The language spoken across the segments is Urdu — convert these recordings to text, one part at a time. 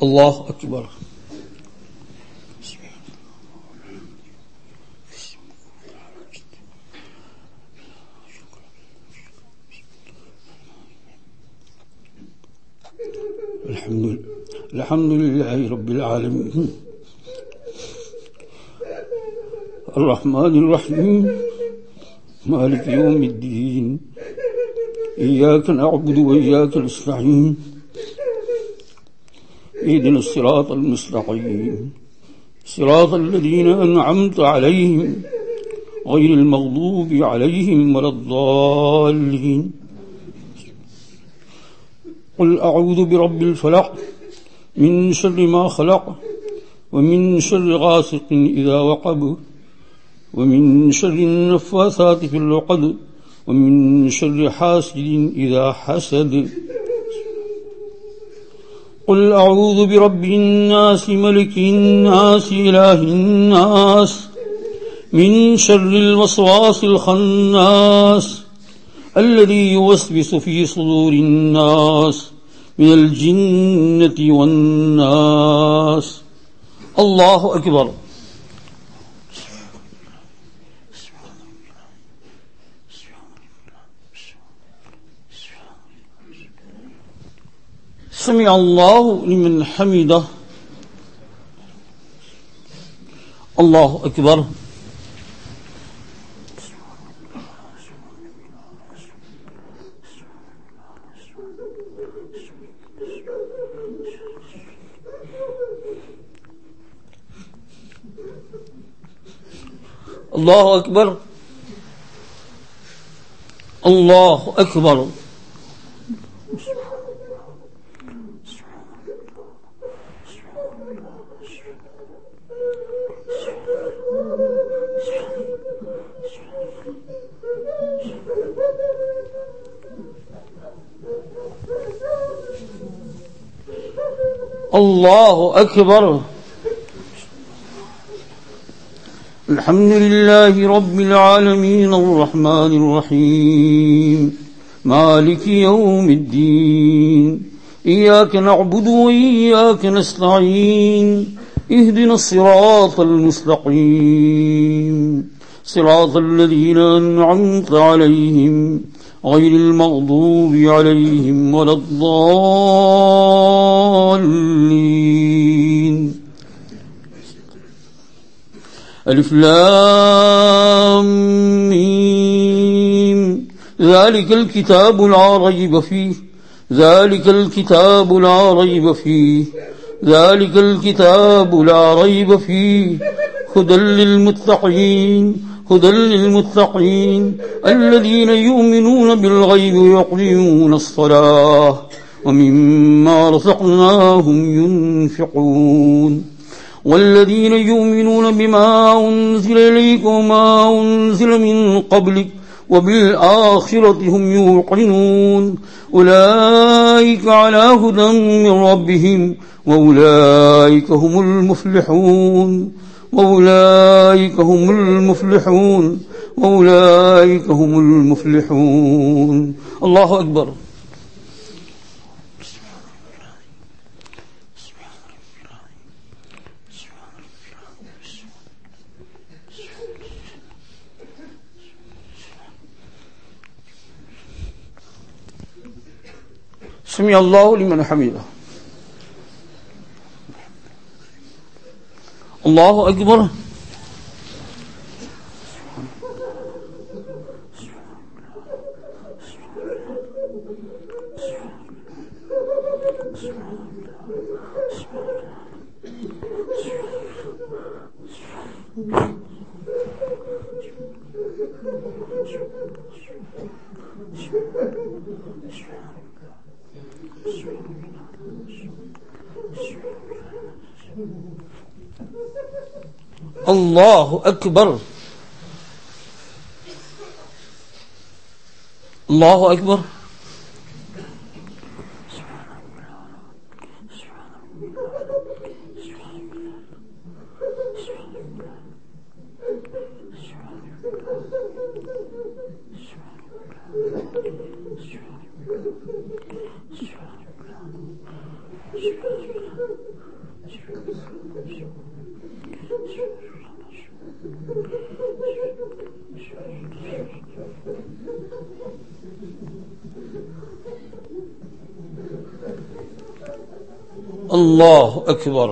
اللہ اکبر. الحمد للہ رب العالمین الرحمن الرحیم مالک یوم الدین ایاک نعبد و ایاک نستعین اهدنا الصراط المستقیم صراط الذین انعمت علیہم غیر المغضوب علیہم ولا الضالین. قل اعوذ برب الفلق من شر ما خلق ومن شر غاسق اذا وقب ومن شر النفاثات في العقد ومن شر حاسد اذا حسد. قل اعوذ برب الناس ملك الناس اله الناس من شر الوسواس الخناس الذي يوسوس في صدور الناس من الجنة والناس. اللہ اکبر. سمع اللہ لمن حمدہ. اللہ اکبر. اللہ اکبر. اللہ اکبر. اللہ اکبر. الحمد للہ رب العالمین الرحمن الرحیم مالک یوم الدین ایاک نعبد و ایاک نستعین اهدنا الصراط المستقیم صراط الذین انعمت علیہم غیر المغضوب علیہم ولا الضالین. الف لام میم ذلك الكتاب لا ريب فيه ذلك الكتاب لا ريب فيه ذلك الكتاب لا ريب فيه هدى للمتقين الذين يؤمنون بالغيب ويقيمون الصلاة ومما رزقناهم ينفقون والذين يؤمنون بما أنزل إليك وما أنزل من قبلك وبالآخرة هم يوقنون أولئك على هدى من ربهم وأولئك هم المفلحون وأولئك هم المفلحون وأولئك هم المفلحون. الله أكبر. سمع اللہ لمن حمدہ. اللہ اکبر. اللہ اکبر. اللہ اکبر. اللہ اکبر.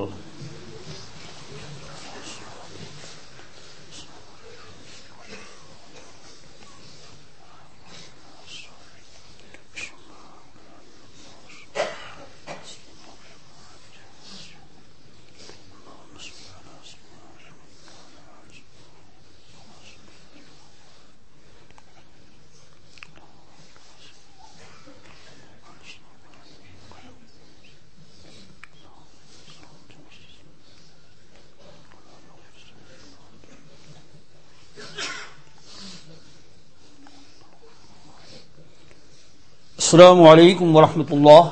السلام علیکم ورحمۃ اللہ.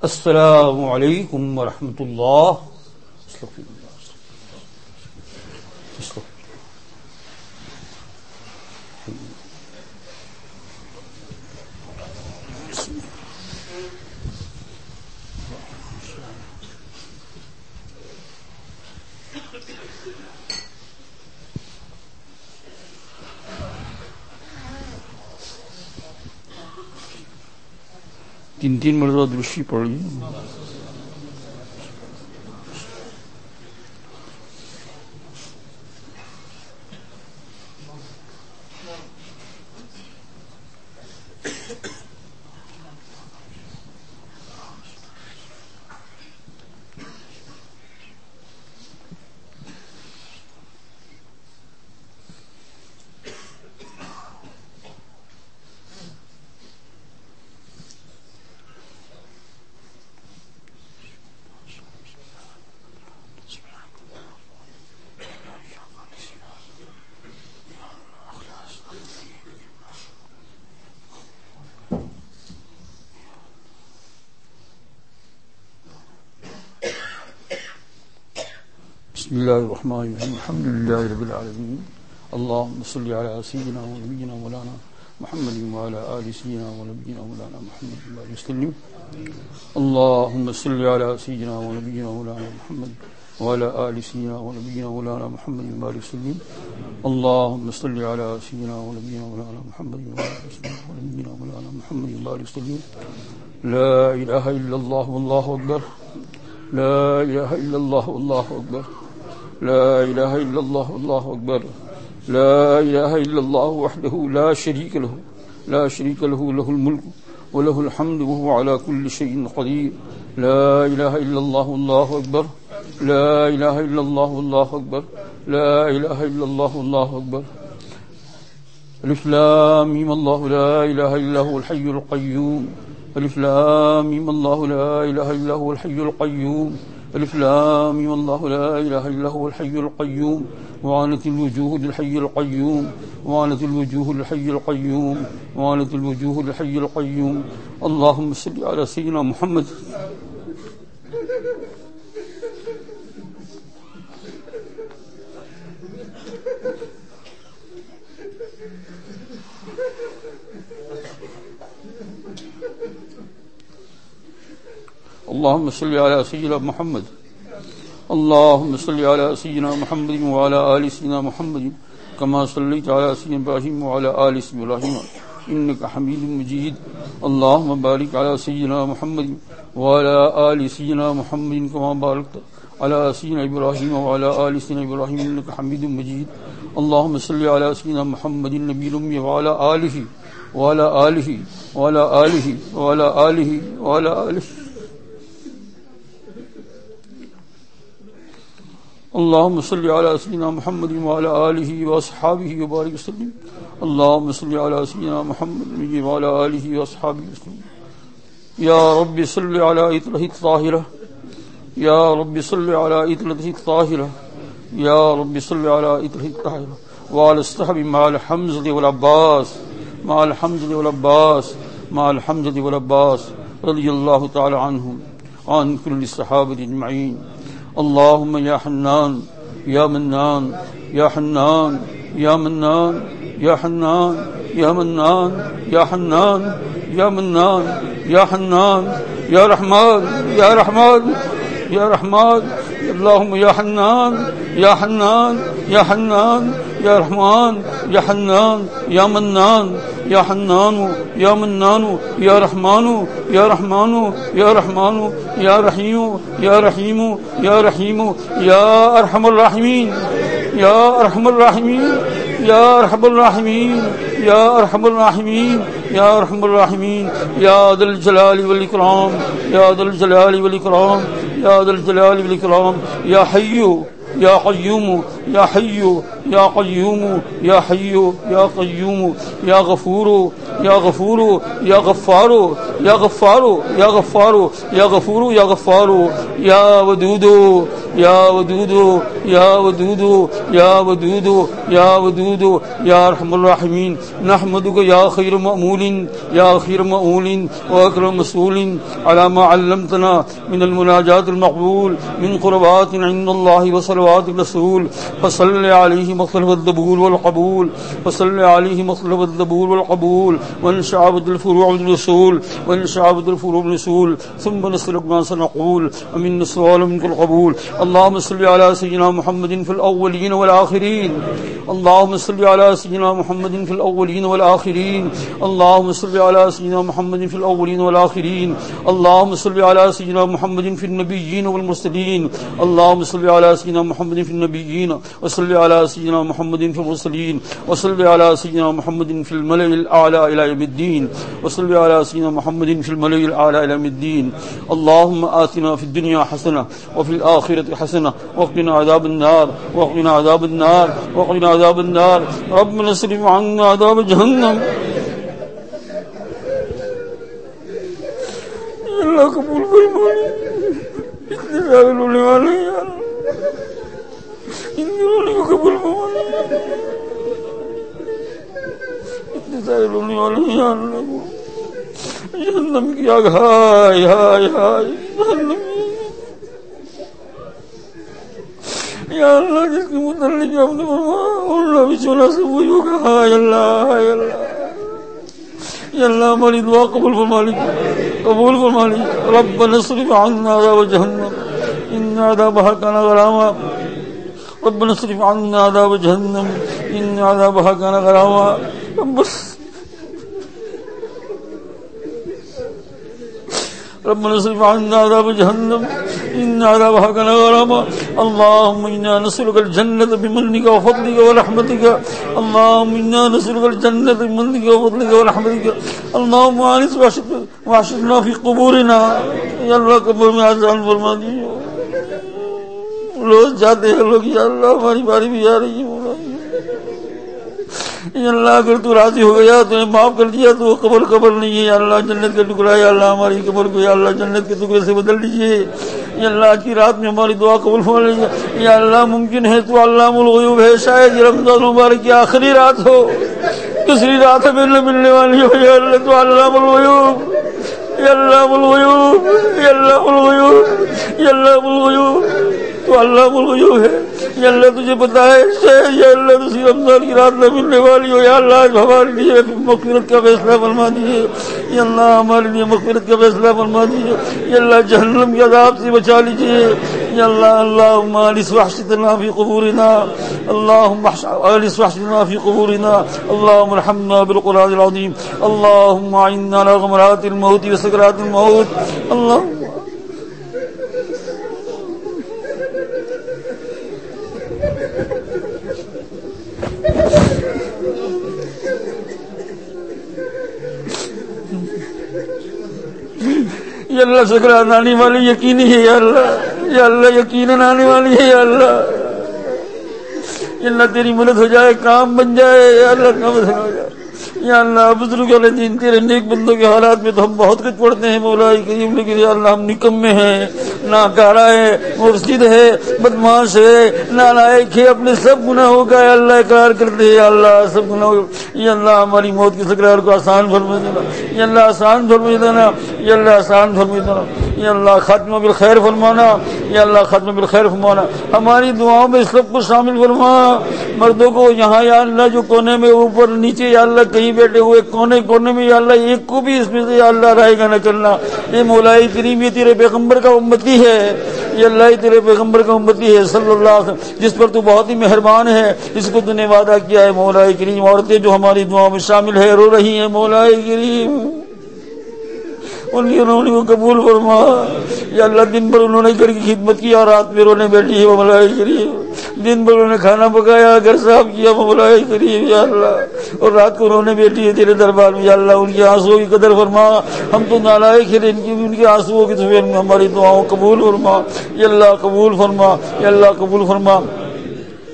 السلام علیکم ورحمۃ اللہ. تین مرتبہ درشی پڑھی. بسم اللہ الرحمن الرحیم. الحمد للہ رب العالمین. اللہم صلی علی سیدنا و نبینا مولانا محمد وعلی آل سیدنا و نبینا مولانا محمد وعلی وسلم. اللہم صلی علی سیدنا و نبینا مولانا محمد وعلی آل سیدنا و نبینا مولانا محمد وعلی وسلم. اللہم صلی علی سیدنا و نبینا مولانا محمد وعلی سیدنا و نبینا مولانا محمد وعلی وسلم. لا الہ الا اللہ واللہ اکبر. لا الہ الا اللہ واللہ اکبر. لا الہ الا اللہ واللہ اکبر. لا الہ الا اللہ وحدہ لا شریک له لا شریک له له الملک وله الحمد وهو على كل شيء قدیر. لا الہ الا اللہ واللہ اکبر. لا الہ الا اللہ واللہ اکبر. لا الہ الا اللہ واللہ اکبر. الف لام میم اللہ لا الہ الا هو الحی القیوم. الف لام میم اللہ لا الہ الا هو الحی القیوم. الف لام میم اللہ لا الہ الا هو الحی القیوم. وعنت الوجوہ للحی القیوم. وعنت الوجوہ للحی القیوم. وعنت الوجوہ للحی القیوم. اللہم صلی علی سیدنا محمد. اللهم صل على سيدنا محمد. اللهم صل على سيدنا محمد وعلى آل سيدنا محمد كما صليت على سيدنا إبراهيم وعلى آل سيدنا إبراهيم إنك حميد مجيد. اللهم بارك على سيدنا محمد وعلى آل سيدنا محمد كما باركت على سيدنا إبراهيم وعلى آل سيدنا إبراهيم إنك حميد مجيد. اللهم صل على سيدنا محمد النبي الأمي وعلى آله وعلى آله وعلى آله وعلى آله وعلى آله. اللهم صل على سيدنا محمد وعلى آله وأصحابه وبارك وسلم. اللهم صل على سيدنا محمد وعلى آله وأصحابه وسلم. يا رب صل على إطرته الطاهرة. يا رب صل على إطرته الطاهرة. يا رب صل على إطرته الطاهرة وعلى الصحب مع الحمزة والعباس مع الحمزة والعباس مع الحمزة والعباس رضي الله تعالى عنهم عن كل الصحابة أجمعين. اللهم يا حنان يا منان يا حنان يا منان يا حنان يا منان يا حنان يا منان يا حنان يا رحمن يا رحمن يا رحمن اللهم يا حنان يا حنان يا حنان يا رحمن يا حنان يا منان يا حنان يا منان يا رحمن يا رحمن يا رحمن يا رحيم يا رحيم يا رحيم يا ارحم الراحمين يا ارحم الراحمين يا ارحم الراحمين يا ارحم الراحمين يا ارحم الراحمين يا ذا الجلال والاكرام يا ذا الجلال والاكرام يا ذا الجلال والاكرام يا حي يا قيوم يا حي يا قيوم يا حي يا قيوم يا غفور يا غفور يا غفار يا غفار يا غفار يا غفور يا غفار يا ودود يا ودود يا ودود يا ودود يا ودود يا ارحم الراحمين نحمدك يا خير مأمول يا خير مأمول واكرم مسؤول على ما علمتنا من المناجات المقبول من قربات عند الله وصلوات الرسول فصل عليه مطلب الذبول والقبول فصل عليه مطلب الذبول والقبول وانشعبت الفروع بالرسول وانشعبت الفروع بالرسول ثم نسلك ما سنقول ومن السؤال منك القبول اللهم صل على سيدنا محمد في الأولين والآخرين اللهم صل على سيدنا محمد في الأولين والآخرين اللهم صل على سيدنا محمد في الأولين والآخرين اللهم صل على سيدنا محمد في النبيين والمرسلين اللهم صل على سيدنا محمد في النبيين وصل على سيدنا محمد في المرسلين وصل على سيدنا محمد في الملأ الأعلى إلى يوم الدين وصل على سيدنا محمد في الملأ الأعلى إلى يوم الدين اللهم آتنا في الدنيا حسنة وفي الآخرة حسنة وقنا عذاب النار وقنا عذاب النار وقنا عذاب النار ربنا اصرف عنا عذاب جهنم اللہ قبول فرمائے اتنے سارے رونے والے یار ان رونے کو قبول فرمائے اتنے سارے رونے والے یا اللہ جہنم کی آگ ہائے ہائے ہائے جہنم یا اللہ جس کے متعلق آپ نے فرمایا اللہ بھی چونا سے وہی ہوگا ہائے اللہ یا اللہ ہماری دعا قبول فرما لیجیے قبول فرما لیجیے ربنا اصرف عنا عذاب جہنم ان عذابها كان غراما ربنا اصرف عنا عذاب جہنم ان عذابها كان غراما ربنا اصرف عنا عذاب جهنم إن عذابها كان غراما اللهم إنا نسألك الجنة بمنك وفضلك ورحمتك اللهم إنا نسألك الجنة بمنك وفضلك ورحمتك اللهم آنس وحشرنا في قبورنا یا اللہ قبر میں آسان فرما دیجیے روز جاتے ہیں لوگ یا اللہ ہماری باری بھی آ رہی ہے یا اللہ اگر تو راضی ہو گیا تو معاف کر دیا تو قبر قبر نہیں ہے یا اللہ جنت کا ٹکڑا یا اللہ ہماری قبر کو یا اللہ جنت کے ٹکڑے سے بدل دیجیے یا اللہ آج کی رات میں ہماری دعا قبول فرما لیجیے یا اللہ ممکن ہے تو علام الغیوب ہے شاید یہ رمضان مبارک کی آخری رات ہو دوسری رات ہمیں نہ ملنے والی ہو یا اللہ تو علام الغیوب یا اللہ الغیوب یا اللہ الغیوب یا اللہ الغیوب تو علام الغیوب ہے یا اللہ تجھے پتا ہے یا اللہ دوسری رمضان کی رات نہ ملنے والی ہو یا اللہ ہمارے لیے مغفرت کا فیصلہ فرما دیجیے یا اللہ ہمارے لیے مغفرت کا فیصلہ فرما دیجیے یا اللہ جہنم کے عذاب سے بچا لیجیے یا اللہ اللہم آنس وحشتنا فی قبورنا اللہم آنس وحشتنا فی قبورنا اللہم ارحمنا بالقرآن العظیم اللہم اعنا علی غمرات الموت وسکرات الموت اللہم یا اللہ سکرات آنے والی یقینی ہے یا اللہ یقیناً آنے والی ہے یا اللہ تیری مدد ہو جائے کام بن جائے یا اللہ کام ہو جائے یا اللہ بزرگ والے دین تیرے نیک بندوں کے حالات میں تو ہم بہت کچھ پڑھتے ہیں مولا کریم لیکن یا اللہ ہم نکمے ہیں ناکارہ ہے مفسد ہے بدماش ہے نالائق ہے اپنے سب گناہوں کا یا اللہ اقرار کرتے ہیں یا اللہ سب گناہوں یا اللہ ہماری موت کی سکرات کو آسان فرما دینا یا اللہ آسان فرما دینا یا اللہ آسان فرما دینا یا اللہ ختم بالخیر فرمانا، یا اللہ ختم بالخیر فرمانا، ہماری دعاؤں میں سب کو شامل فرما، مردوں کو یہاں یا اللہ جو کونے میں اوپر نیچے یا اللہ کہیں بیٹھے ہوئے کونے کونے میں یا اللہ ایک کو بھی اس میں سے یا اللہ رائے گا نہ کرنا، یہ مولا کریم یہ تیرے پیغمبر کا امتی ہے، یہ اللہ ہی تیرے پیغمبر کا امتی ہے صلی اللہ علیہ وسلم، جس پر تو بہت ہی مہربان ہے، جس کو تو نے وعدہ کیا ہے مولا کریم۔ عورتیں جو ہماری دعاؤں میں شامل ہے رو رہی ہیں مولا کریم، انہوں نے قبول فرما، یا اللہ دن بھر انہوں نے گھر کی خدمت کی اور رات میں رونے بیٹھی ہے مولا کریم، دن بھر انہوں نے کھانا پکایا گھر صاف کیا مولا کریم یا اللہ، اور رات کو رونے بیٹھی ہے تیرے دربار میں یا اللہ، ان کے آنسوؤں کی قدر فرما، ہم تو نالائق ہیں ان کے آنسوؤں کی تصویر میں ہماری دعاؤں قبول فرما یا اللہ، قبول فرما یا اللہ، قبول فرما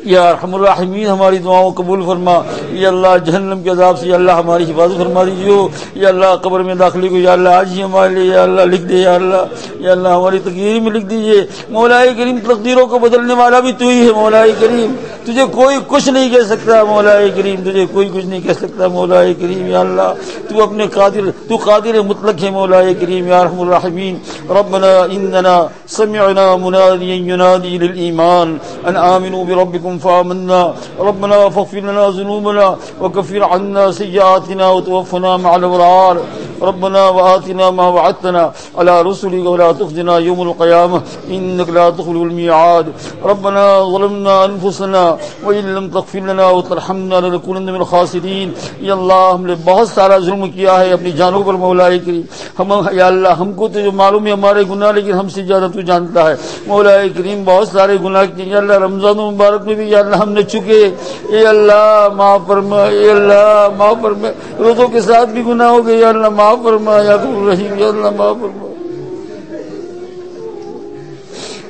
یا ارحم الراحمین، ہماری دعاؤں قبول فرما یا اللہ، جہنم کے عذاب سے یا اللہ ہماری حفاظت فرما دیجیے یا اللہ، قبر میں داخلے کو یا اللہ آج ہی ہمارے لیے یا اللہ لکھ دے یا اللہ ہماری تقدیر میں لکھ دیجیے مولا کریم، تقدیروں کو بدلنے والا بھی تو ہی ہے مولا کریم، تجھے کوئی کچھ نہیں کہہ سکتا مولا کریم، تجھے کوئی کچھ نہیں کہہ سکتا مولا کریم یا اللہ، تو اپنے قادر مطلق ہے مولا کریم یا ارحم الراحمین۔ ربنا اننا سمعنا منادیا ینادی للایمان ان آمنوا بربکم فآمنا ربنا فاغفر لنا ذنوبنا وكفر عنا سيئاتنا وتوفنا مع الأبرار ربنا وآتنا ما وعدتنا على رسلك ولا تخزنا يوم القيامة إنك لا تخلف الميعاد ربنا ظلمنا أنفسنا وإن لم تغفر لنا وترحمنا لنكونن من الخاسرين۔ یا اللہ ہم نے بہت سارا ظلم کیا ہے اپنی جانوں پر مولا کریم، ہم یا اللہ ہم کو تو جو معلوم ہے ہمارے گناہ، لیکن ہم سے زیادہ تو جانتا ہے مولا کریم، بہت سارے گناہ کیے یا اللہ، رمضان مبارک میں بھی یا اللہ ہم نے چکے، اے اللہ معاف فرما، اے اللہ معاف فرما، روزوں کے ساتھ بھی گناہ ہو گئے یا اللہ معاف فرما یا غفور رحیم، یا اللہ معاف فرما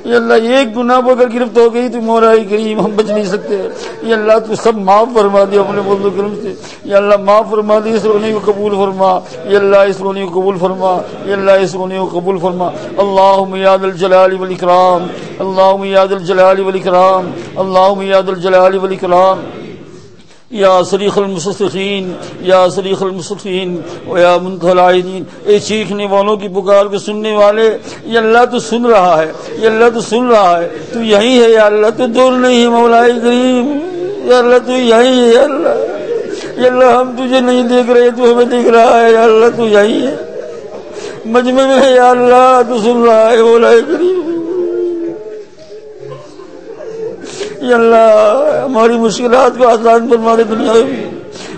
یا اللہ، ایک گناہ پر اگر گرفت ہو گئی تو مولا کریم ہم بچ نہیں سکتے، یا اللہ تو سب معاف فرما دے اپنے فضل و کرم سے، یا اللہ معاف فرما دے، اس رونے کو قبول فرما یا اللہ، اس رونے کو قبول فرما یا اللہ، اس رونے کو قبول فرما۔ اللہم یا ذا الجلال والاکرام، اللہم یا ذا الجلال والاکرام، اللہم یا ذا الجلال والاکرام، یا صریخ المستصرخین، یا صریخ المستصرخین ویا منتہی العائدین، اے چیخنے والوں کی پکار کو سننے والے، یا اللہ تو سن رہا ہے، یا اللہ تو سن رہا ہے، تو یہی ہے یا اللہ، تو دور نہیں ہے مولا کریم، یا اللہ تو یہی ہے یا اللہ، یا اللہ ہم تجھے نہیں دیکھ رہے تو ہمیں دیکھ رہا ہے یا اللہ، تو یہی ہے مجمع میں ہے یا اللہ، تو سن رہا ہے مولا کریم، یا اللہ ہماری مشکلات کو آسان فرما دے دنیا میں۔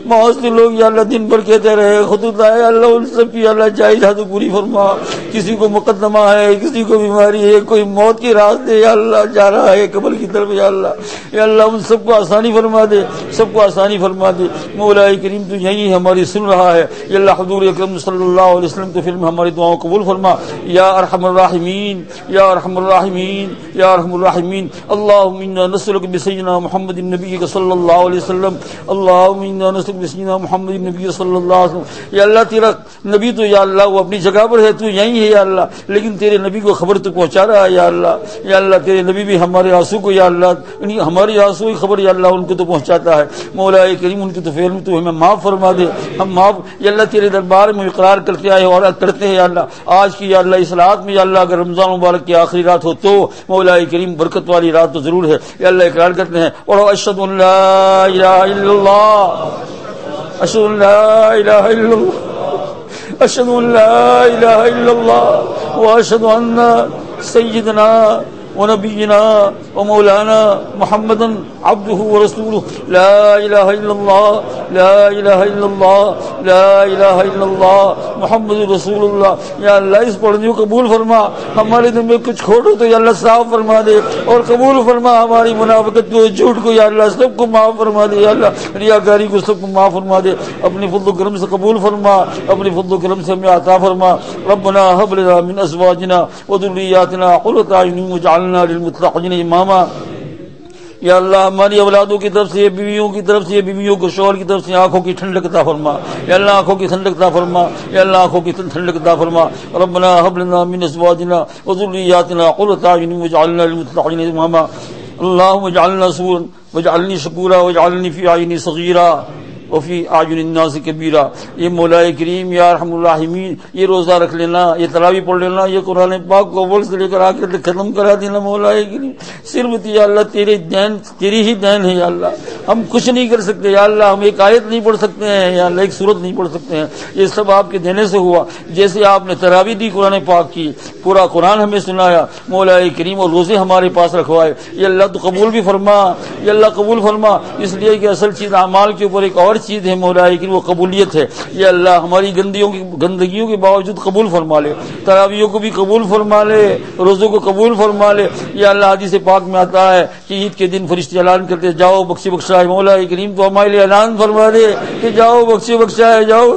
بہت سے لوگ یا اللہ دن بھر کہتے رہے خطوط آئے، اللہ ان سب کی اللہ جائز حد پوری فرما، کسی کو مقدمہ ہے، کسی کو بیماری ہے، کوئی موت کی راست ہے یا اللہ جا رہا ہے قبر کی طرف یا اللہ ان سب کو آسانی فرما دے، سب کو آسانی فرما دے مولا کریم، تو یہی ہماری سن رہا ہے یا اللہ، حضور اکرم صلی اللہ علیہ وسلم تو فلم ہماری دعاؤں قبول فرما یا ارحم الراحمین، یا ارحم الراحمین، یا ارحم الراحمین۔ اللہم انا نسألک بسیدنا محمد النبی صلی اللہ علیہ وسلم، اللہم انا نسألک بسیدنا محمد النبی صلی اللہ علیہ وسلم، یا اللہ تیرا نبی تو یا اللہ وہ اپنی جگہ پر ہے، تو یہی ہے یا اللہ، لیکن تیرے نبی کو خبر تو پہنچا رہا ہے یا اللہ تیرے نبی بھی ہمارے آنسو کو یا اللہ، ہماری آنسو کی خبر یا اللہ ان کو تو پہنچاتا ہے مولا کریم، ان کی تو فعل میں تو ہمیں معاف فرما دے، ہم معاف یا اللہ تیرے دربار میں اقرار کرتے آئے اور کرتے ہیں یا اللہ، آج کی یا اللہ اس رات میں یا اللہ اگر رمضان مبارک کی آخری رات ہو تو مولا کریم برکت والی رات تو ضرور ہے یا اللہ، اقرار کرتے ہیں اور اشہد ان لا الہ الا اللہ، اشہد ان لا الہ الا اللہ، اشہد ان لا الہ الا اللہ واشہد ان سیدنا ونبینا ومولانا محمد عبدہ ورسولہ، لا الہ الا اللہ، لا الہ الا اللہ، لا الہ الا اللہ محمد رسول اللہ۔ یا اللہ اس پڑھنے کو قبول فرما، ہمارے دل میں کچھ کھوٹ ہو تو یا اللہ صاف فرما دے اور قبول فرما، ہماری منافقت کو جھوٹ کو یا اللہ سب کو معاف فرما دے، یا اللہ ریاکاری کو سب کو معاف فرما دے، اپنے فضل و کرم سے قبول فرما، اپنے فضل و کرم سے ہمیں عطا فرما۔ ربنا هب لنا من ازواجنا وذرياتنا قرة اعين واجعلنا للمتقين اماما۔ یا اللہ ہماری اولادوں کی طرف سے، بیویوں کی طرف سے، بیویوں کو شوہر کی طرف سے آنکھوں کی ٹھنڈک عطا فرما، یا اللہ آنکھوں کی ٹھنڈک عطا فرما، یا اللہ آنکھوں کی ٹھنڈک عطا فرما۔ ربنا هب لنا من ازواجنا وذرياتنا قرة اعين واجعلنا للمتقين اماما۔ اللهم اجعلنا سورا واجعلني شكورا واجعلني في عيني صغيرا وفی اعین الناس کبیرہ. یہ مولا کریم یا ارحم الراحمین یہ روزہ رکھ لینا، یہ تراویح پڑھ لینا، یہ قرآن پاک کو اول سے لے کر آخر تک ختم کرا دینا مولا کریم. صرف یا اللہ تیری ہی دین ہے یا اللہ. ہم کچھ نہیں کر سکتے یا اللہ، ہم ایک آیت نہیں پڑھ سکتے ہیں یا اللہ، ایک سورت نہیں پڑھ سکتے ہیں. یہ سب آپ کے دینے سے ہوا. جیسے آپ نے تراویح دی قرآن پاک کی، پورا قرآن ہمیں سنایا مولا کریم، اور روزے ہمارے پاس رکھوائے. یہ اللہ تو قبول بھی فرما، یہ اللہ قبول فرما. اس لیے کہ اصل چیز اعمال کے اوپر ایک اور چیز ہے مولا کریم، وہ قبولیت ہے. یہ اللہ ہماری گندگیوں کے باوجود قبول فرما لے، تراویحوں کو بھی قبول فرما لے، روزوں کو قبول فرما لے. یہ اللہ حدیث پاک میں آتا ہے کہ عید کے دن فرشتے اعلان کرتے جاؤ بخشے بخشائے. مولا کریم تو ہمارے لیے اعلان فرما دے کہ جاؤ بخشے بخشائے جاؤ.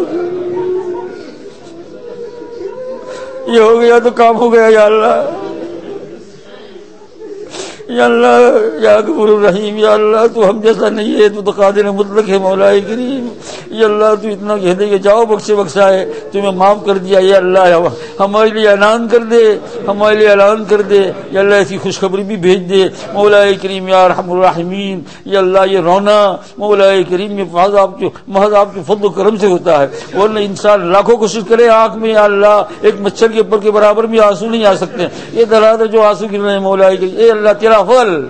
یہ ہو گیا تو کام ہو گیا یا اللہ. یا اللہ یا غفور الرحیم، یا اللہ تو ہم جیسا نہیں ہے، تو قادر مطلق ہے مولا کریم. یا اللہ تو اتنا کہہ دے کہ جاؤ بخشے بخشائے، تمہیں معاف کر دیا. یا اللہ ہمارے لیے اعلان کر دے، ہمارے لیے اعلان کر دے. یا اللہ ایسی خوشخبری بھی بھیج دے مولا کریم یا ارحم الراحمین. یا اللہ یہ رونا مولا کریم یہ محض آپ کے فضل و کرم سے ہوتا ہے، ورنہ انسان لاکھوں کوشش کرے آنکھ میں یا اللہ ایک مچھر کے اوپر کے برابر بھی آنسو نہیں آ سکتے. یہ دراز جو آنسو گر رہے ہیں مولا کریم، اے اللہ تیرا فضل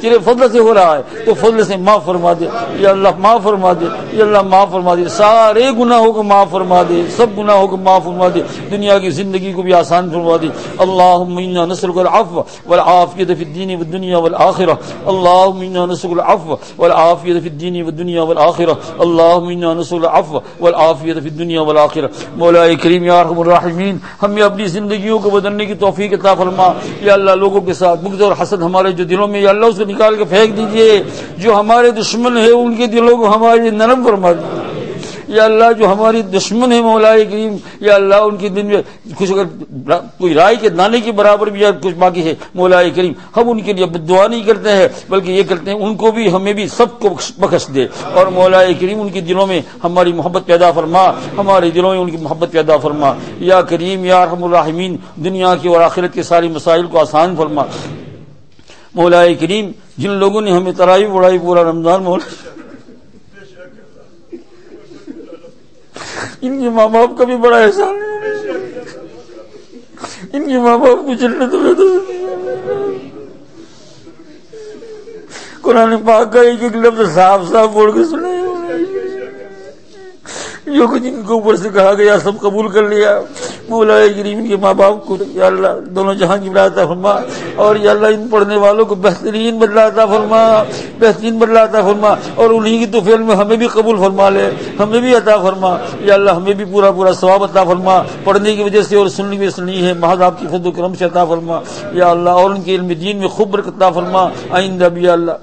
تیرے فضل سے ہو رہا ہے، تو فضل سے معاف فرما دے یا اللہ، معاف فرما دے یا اللہ، معاف فرما دے. سارے گناہوں کو معاف فرما دے، سب گناہوں کو معاف فرما دے. دنیا کی زندگی کو بھی آسان فرما دے. اللہم انا نسألک العفو والعافیۃ فی الدین والدنیا والآخرہ. اللہم انا نسألک العفو والعافیۃ فی الدین والدنیا والآخرہ. اللہم انا نسألک العفو والعافیۃ فی الدنیا والآخرہ. مولا کریم یا ارحم الراحمین ہمیں اپنی زندگیوں کو بدلنے کی توفیق عطا فرما. یا اللہ لوگوں کے ساتھ بغض اور حسد ہمارے جو دلوں میں یا اللہ اس کو نکال کے پھینک دیجئے. جو ہمارے دشمن ہے ان کے دلوں کو ہمارے نرم فرما دیجیے. یا اللہ جو ہماری دشمن ہے مولا کریم یا اللہ ان کے دل میں کچھ اگر کوئی رائے کے دانے کے برابر بھی کچھ باقی ہے مولا کریم، ہم ان کے لیے دعا نہیں کرتے ہیں بلکہ یہ کرتے ہیں ان کو بھی ہمیں بھی سب کو بخش دے. اور مولا کریم ان کے دلوں میں ہماری محبت پیدا فرما، ہمارے دلوں میں ان کی محبت پیدا فرما. یا کریم یا ارحم الراحمین دنیا کی اور آخرت کے ساری مسائل کو آسان فرما. مولا کریم جن لوگوں نے ہمیں تراویح پڑھائی پورا رمضان، مولا ان کے ماں باپ کا بھی بڑا احسان ہے. ان کے ماں باپ کو جنت میں دو. قرآن پاک کا ایک ایک لفظ صاف صاف بول کے سنے. جو کچھ ان کے اوپر سے کہا گیا سب قبول کر لیا. مولا کریم کے ماں باپ کو یا اللہ دونوں جہاں کی بڑا عطا فرما. اور یا اللہ ان پڑھنے والوں کو بہترین بدلہ عطا فرما، بہترین بدلہ عطا فرما. اور انہی کی توفیق میں ہمیں بھی قبول فرما لے، ہمیں بھی عطا فرما. یا اللہ ہمیں بھی پورا پورا ثواب عطا فرما. پڑھنے کی وجہ سے اور سننے کی وجہ سے نہیں ہے، محض آپ کی فضل و کرم سے عطا فرما. یا اللہ اور ان کے علم دین میں خوب برکت عطا فرما. آئندہ بھی یا اللہ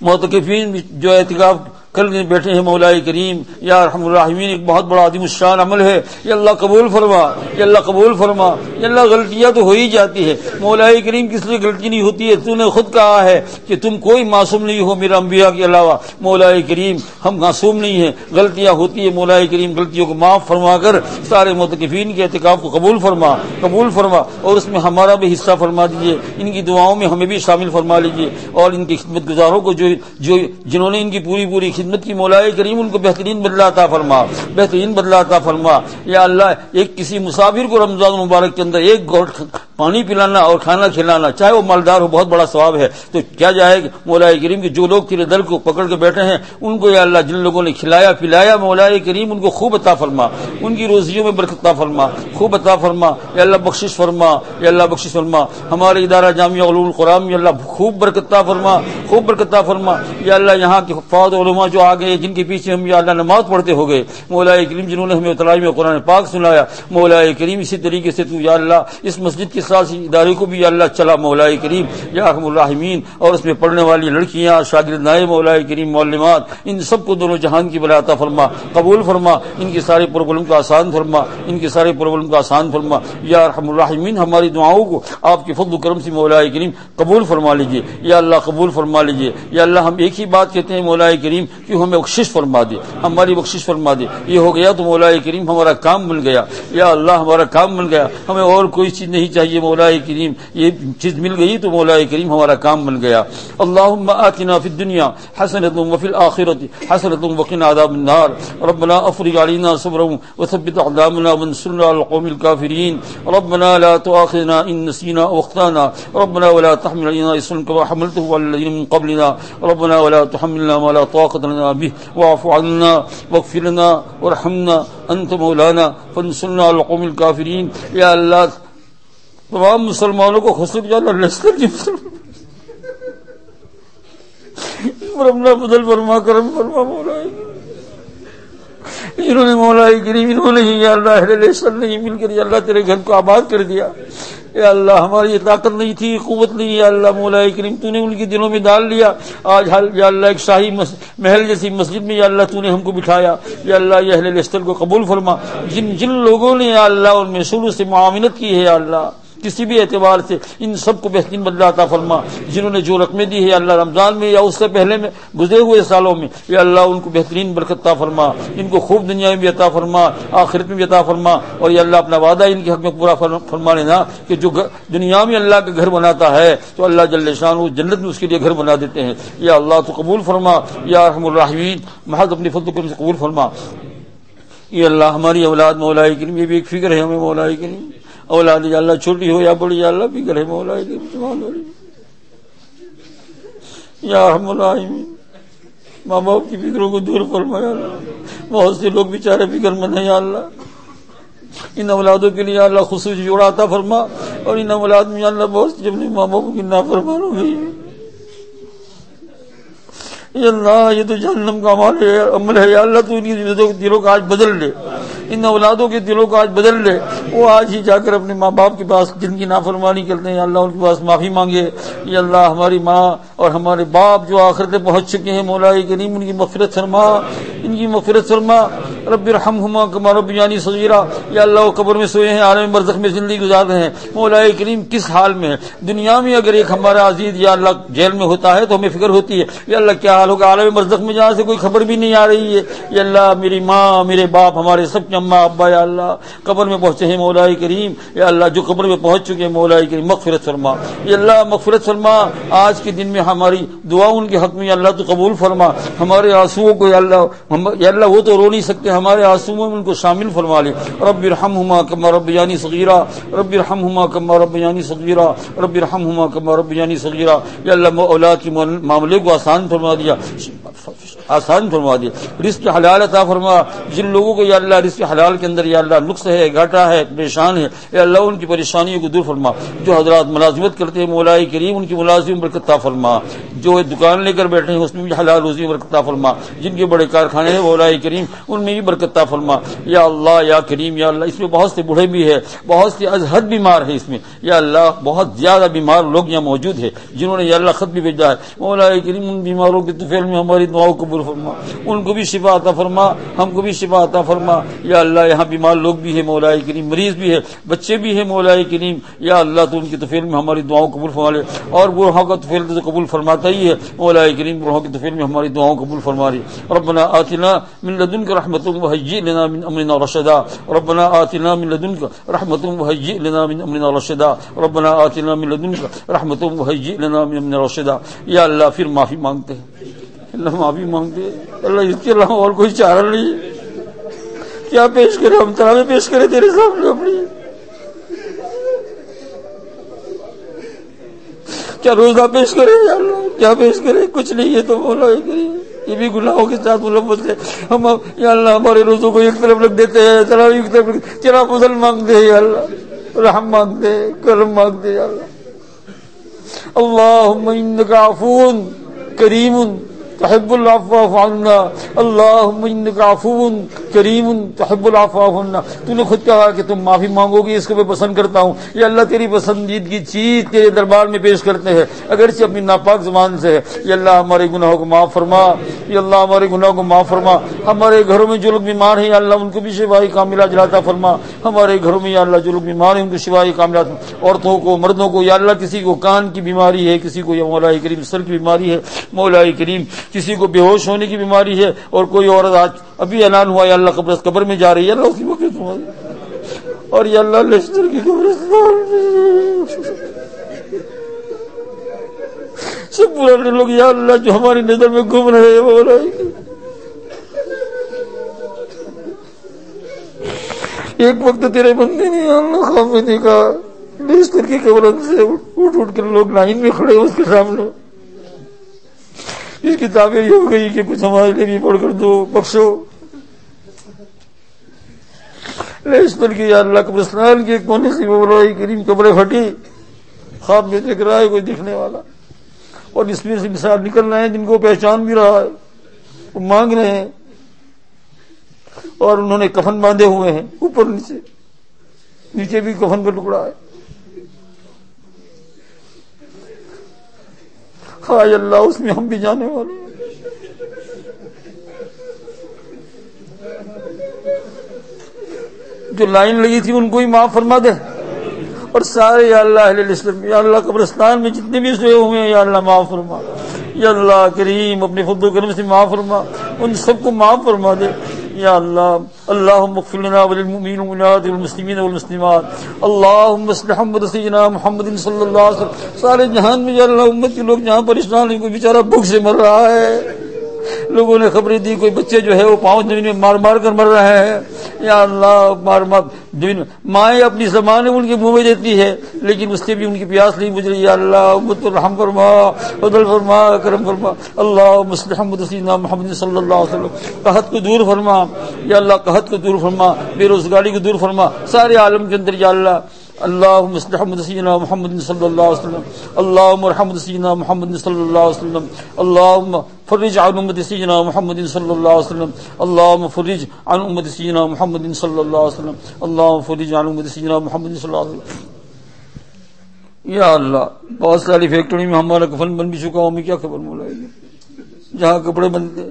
معتکفین جو اعتکاف کل بیٹھے ہیں مولا کریم یا ارحم الراحمین ایک بہت بڑا عظیم الشان عمل ہے. یا اللہ قبول فرما، یا اللہ قبول فرما. یا اللہ غلطیاں تو ہو ہی جاتی ہے مولا کریم، کس لیے غلطی نہیں ہوتی ہے؟ تو نے خود کہا ہے کہ تم کوئی معصوم نہیں ہو میرا انبیاء کے علاوہ. مولا کریم ہم معصوم نہیں ہیں، غلطیاں ہوتی ہے. مولا کریم غلطیوں کو معاف فرما کر سارے معتکفین کے اعتکاف کو قبول فرما، قبول فرما. اور اس میں ہمارا بھی حصہ فرما دیجیے. ان کی دعاؤں میں ہمیں بھی شامل فرما لیجیے. اور ان کی خدمت گزاروں کو جنہوں نے ان کی پوری خدمت کی مولا کریم ان کو بہترین بدلہ عطا فرما، بہترین بدلہ عطا فرما. یا اللہ ایک کسی مسافر کو رمضان مبارک کے اندر ایک گھونٹ پانی پلانا اور کھانا کھلانا، چاہے وہ مالدار ہو، بہت بڑا ثواب ہے. تو کیا جائے کہ مولا کریم کے جو لوگ تیرے در کو پکڑ کے بیٹھے ہیں ان کو یا اللہ جن لوگوں نے کھلایا پلایا مولا کریم ان کو خوب عطا فرما، ان کی روزیوں میں برکت عطا فرما، خوب عطا فرما. یا اللہ بخشش فرما، یا اللہ بخشش فرما. ہمارے ادارہ جامعہ علوم القرآن یا اللہ خوب برکت عطا فرما، خوب برکت عطا فرما. یا اللہ یہاں کے حفاظ علماء جو آگے جن کے پیچھے ہم یا اللہ نماز پڑھتے ہو گئے مولا کریم، جنہوں نے ہمیں تلاوت قرآن پاک سنایا مولا کریم، اسی طریقے سے تو یا اللہ اس مسجد کے ساتھ ادارے کو بھی یا اللہ چلا مولا کریم یا ارحم الراحمین. اور اس میں پڑھنے والی لڑکیاں شاگردائیں مولا کریم معلمات ان سب کو دونوں جہان کی بلا عطا فرما، قبول فرما. ان کے سارے پرابلم کو آسان فرما، ان کے سارے پرابلم کو آسان فرما. یا ارحم الراحمین ہماری دعاؤں کو آپ کے فضل و کرم سے مولا کریم قبول فرما لیجیے. یا اللہ قبول فرما لیجیے. یا اللہ ہم ایک ہی بات کہتے ہیں مولا کریم کہ ہمیں بخشش فرما دے، ہماری بخشش فرما دے. یہ ہو گیا تو مولا کریم ہمارا کام مل گیا. یا اللہ ہمارا کام مل گیا، ہمیں اور کوئی چیز نہیں چاہیے دیجیے مولا کریم، یہ چیز مل گئی تو مولا کریم ہمارا کام بن گیا۔ اللہم آتنا فی الدنیا حسنۃ وفی الآخرۃ حسنۃ وقنا عذاب النار، ربنا افرغ علینا صبرا وثبت اقدامنا وانصرنا على القوم الكافرین، ربنا لا تؤاخذنا ان نسینا او اخطانا، ربنا ولا تحمل علينا إصرا كما حملته على الذين من قبلنا، ربنا ولا تحملنا ما لا طاقة لنا به، واعف عنا واغفر لنا وارحمنا انت مولانا فانصرنا على القوم الكافرین۔ یا اللہ تمام مسلمانوں کو خصوص یا اللہ لشکر کی ربنا بدل فرما، کرم فرما مولا، انہوں نے مولا کریم انہوں نے یا اللہ اہل لشکر نہیں مل کر یا اللہ تیرے گھر کو آباد کر دیا۔ یا اللہ ہماری یہ طاقت نہیں تھی، قوت نہیں، یا اللہ مولا کریم تو نے ان کے دلوں میں ڈال لیا۔ آج یا اللہ ایک شاہی محل جیسی مسجد میں یا اللہ تو نے ہم کو بٹھایا۔ یا اللہ یہ اہل لشکر کو قبول فرما، جن لوگوں نے یا اللہ ان میں شروع سے معاونت کی ہے یا اللہ کسی بھی اعتبار سے، ان سب کو بہترین بدلہ عطا فرما۔ جنہوں نے جو رقمیں دی ہے اللہ رمضان میں یا اس سے پہلے میں گزرے ہوئے سالوں میں، یا اللہ ان کو بہترین برکت عطا فرما، ان کو خوب دنیا میں بھی عطا فرما، آخرت میں بھی عطا فرما، اور یا اللہ اپنا وعدہ ان کے حق میں پورا فرما لینا کہ جو دنیا میں اللہ کا گھر بناتا ہے تو اللہ جل شانہ جنت میں اس کے لیے گھر بنا دیتے ہیں۔ یا اللہ تو قبول فرما، یا ارحم الراحمین، محض اپنی فضل کو قبول فرما۔ یا اللہ ہماری اولاد مولا کریم، یہ بھی ایک فکر ہے ہمیں مولا کریم، اولاد یا اللہ چھوٹی ہو یا بڑی یا اللہ فکر ہے مولا کریم، یا ارحم الراحمین، ماں باپ کی فکروں کو دور فرما یا اللہ۔ بہت سے لوگ بیچارے فکر مند ہیں یا اللہ، ان اولادوں کے لیے یا اللہ خصوصی جوڑا عطا فرما، اور ان اولاد میں یا اللہ بہت سے اپنے ماں باپ کی نافرمان ہو گئی ہے یا اللہ، یہ تو جہنم کا عمل ہے یا اللہ، تو ان کے دلوں کا آج بدل لے، ان اولادوں کے دلوں کو آج بدل لے، وہ آج ہی جا کر اپنے ماں باپ کے پاس جن کی نافرمانی کرتے ہیں یا اللہ ان کے پاس معافی مانگے۔ یا اللہ ہماری ماں اور ہمارے باپ جو آخرت میں پہنچ چکے ہیں مولا کریم ان کی مغفرت فرما، ان کی مغفرت فرما۔ رب ارحمہما کما ربیانی صغیرا، یا اللہ وہ قبر میں سوئے ہیں، عالم برزخ میں زندگی گزار رہے ہیں مولا کریم، کس حال میں ہے؟ دنیا میں اگر ایک ہمارا عزیز یا اللہ جیل میں ہوتا ہے تو ہمیں فکر ہوتی ہے یا اللہ کیا حال ہوگا عالم برزخ میں جہاں سے کوئی خبر بھی نہیں آ رہی ہے۔ یا اللہ میری ماں میرے باپ ہمارے سب کے اماں ابا یا اللہ قبر میں پہنچے ہیں مولا کریم، یا اللہ جو قبر میں پہنچ چکے ہیں مولا کریم مغفرت فرما، یا اللہ مغفرت فرما۔ آج کے دن میں ہماری دعا ان کے حق میں یا اللہ تو قبول فرما، ہمارے آنسوؤں کو یا اللہ وہ تو رو نہیں سکتے، ہمارے آنسوؤں میں ان کو شامل فرما لے۔ رب ارحمہما کما ربیانی صغیرا، رب ارحمہما کما ربیانی صغیرا، رب ارحمہما کما ربیانی صغیرا۔ یا اللہ اولاد کے معاملے کو آسان فرما دیا، آسان فرما دیا، رزق حلال عطا فرما۔ جن لوگوں کو یا اللہ رزق حلال کے اندر یا اللہ نقص ہے، گھاٹا ہے، پریشان ہے، یا اللہ ان کی پریشانیوں کو دور فرما۔ جو حضرات ملازمت کرتے ہیں مولا کریم ان کی ملازم میں برکت عطا فرما، جو دکان لے کر بیٹھے ہیں اس میں بھی حلال روزی میں برکت عطا فرما، جن کے بڑے کارخانے ہیں مولا کریم ان میں بھی برکت عطا فرما۔ یا اللہ یا کریم یا اللہ اس میں بہت سے بوڑھے بھی ہے، بہت سے از حد بیمار ہیں اس میں، یا اللہ بہت زیادہ بیمار لوگ یہاں موجود ہے جنہوں نے یا اللہ خط بھی بھیجا ہے مولا کریم، ان بیماروں کے طفیل میں ہماری دعاؤں کو قبول فرما، ان کو بھی شفا عطا فرما، ہم کو بھی شفا عطا فرما۔ یا اللہ یہاں بیمار لوگ بھی ہیں مولا کریم، مریض بھی ہے، بچے بھی ہیں مولا کریم، یا اللہ تو ان کی طفیل میں ہماری دعاؤں قبول فرما لے، اور بوڑھوں کا طفیل تو قبول فرماتا ہی ہے مولا کریم، بوڑھوں کی طفیل میں ہماری دعاؤں قبول فرما لے۔ ربنا آتنا من لدنک رحمۃ وہیئ لنا من امرنا رشدا، ربنا آتنا من لدنک رحمۃ وہیئ لنا من امرنا رشدا، ربنا آتنا من لدنک رحمۃ وہیئ لنا من امرنا رشدا۔ یا اللہ پھر معافی مانگتے ہیں، اللہ معافی مانگتے ہیں، اللہ اس کے علاوہ اور کوئی چارہ نہیں ہے، کیا پیش کرے ہم تراویح پیش کرے تیرے سامنے اپنی، کیا روزہ پیش کرے یا اللہ کیا پیش کرے، کچھ نہیں ہے تو مولا کریم یہ بھی گناہوں کے ساتھ ملوث ہے۔ ہم یا اللہ ہمارے روزوں کو ایک طرف رکھ دیتے ہیں، تراویح کی طرف تیرا فضل مانگتے ہیں یا اللہ، رحم مانگتے ہیں، کرم مانگتے ہیں یا اللہ۔ اللہم انک عفو کریم تحب العفو فاعف عنا، اللہم انک عفو کریم تحب العفو فاعف عنا۔ تو نے خود کہا کہ تم معافی مانگو گی، اس کو میں پسند کرتا ہوں۔ یا اللہ تیری پسندیدگی چیز تیرے دربار میں پیش کرتے ہیں اگرچہ اپنی ناپاک زبان سے ہے۔ یا اللہ ہمارے گناہوں کو معاف فرما، یا اللہ ہمارے گناہوں کو معاف فرما۔ ہمارے گھروں میں جو لوگ بیمار ہیں یا اللہ ان کو بھی شفائی کاملہ عطا فرما، ہمارے گھروں میں یا اللہ جو لوگ بیمار ہیں ان کو شفائی کاملہ، عورتوں کو مردوں کو یا اللہ کسی کو کان کی بیماری ہے، کسی کو یا مولا کریم سر کی بیماری ہے مولا کریم، کسی کو بے ہوش ہونے کی بیماری ہے، اور کوئی عورت آج ابھی اعلان ہوا یا اللہ قبر میں جا رہی ہے، اللہ اس کی مغفرت فرما۔ اور یا اللہ لشکر کی قبرستان سب پرانے لوگ یا اللہ جو ہماری نظر میں گم رہے ہیں مولا، ایک وقت تیرے بندے نے یا اللہ خواب میں دیکھا لشکر کی قبرستان سے اٹھ کر لوگ لائن میں کھڑے اس کے سامنے، اس کی تعبیر یہ ہو گئی کہ کچھ ہمارے لیے بھی پڑھ کر دو، بخشو۔ لشکر کی یا اللہ قبرستان کے کونے سے مولا کریم قبریں پھٹی، خواب میں دیکھ رہا ہے کوئی دیکھنے والا، اور اس میں سے مثال نکل رہے ہیں جن کو پہچان بھی رہا ہے، وہ مانگ رہے ہیں، اور انہوں نے کفن باندھے ہوئے ہیں اوپر نیچے بھی کفن کا ٹکڑا ہے۔ ہائے اللہ اس میں ہم بھی جانے والے ہیں۔ جو لائن لگی تھی ان کو ہی معاف فرما دے، اور سارے یا اللہ اہل الاسلام یا اللہ قبرستان میں جتنے بھی سوئے ہوئے ہیں یا اللہ معاف فرما، یا اللہ کریم اپنے فضل و کرم سے معاف فرما، ان سب کو معاف فرما دے یا اللہ۔ اللہم اغفر لنا وللمؤمنین والمؤمنات والمسلمین والمسلمات، اللہم اصلح امت سیدنا محمد صلی اللہ علیہ وسلم۔ سارے جہان میں یا اللہ امت کے لوگ جہاں پریشان ہیں، کوئی بیچارہ بھوک سے مر رہا ہے، لوگوں نے خبریں دی کوئی بچے جو ہے وہ پاؤں زمین میں مار مار کر مر رہے ہیں یا اللہ، مار مار مائیں اپنی زبانیں ان کے منہ میں دیتی ہے لیکن اس سے بھی ان کی پیاس نہیں بجھ رہی، یا اللہ امت پر رحم فرما، فضل فرما، کرم فرما۔ اللہم اصلح امت سیدنا محمد صلی اللہ علیہ وسلم، قحط کو دور فرما یا اللہ، قحط کو دور فرما، بے روزگاری کو دور فرما سارے عالم کے اندر یا اللہ۔ اللہم اصلح امت سیدنا محمد صلی اللہ علیہ وسلم، اللہم ارحم سیدنا محمد صلی اللہ علیہ وسلم، اللہم فرج عن امت سیدنا محمد صلی اللہ علیہ وسلم، اللہم فرج عن امت سیدنا محمد صلی اللہ علیہ وسلم، اللہم فرج عن امت سیدنا محمد صلی اللہ علیہ وسلم۔ یا اللہ بہت ساری فیکٹری میں ہمارا کفن بن بھی چکا، ہمیں کیا خبر مولا، جہاں کپڑے بنتے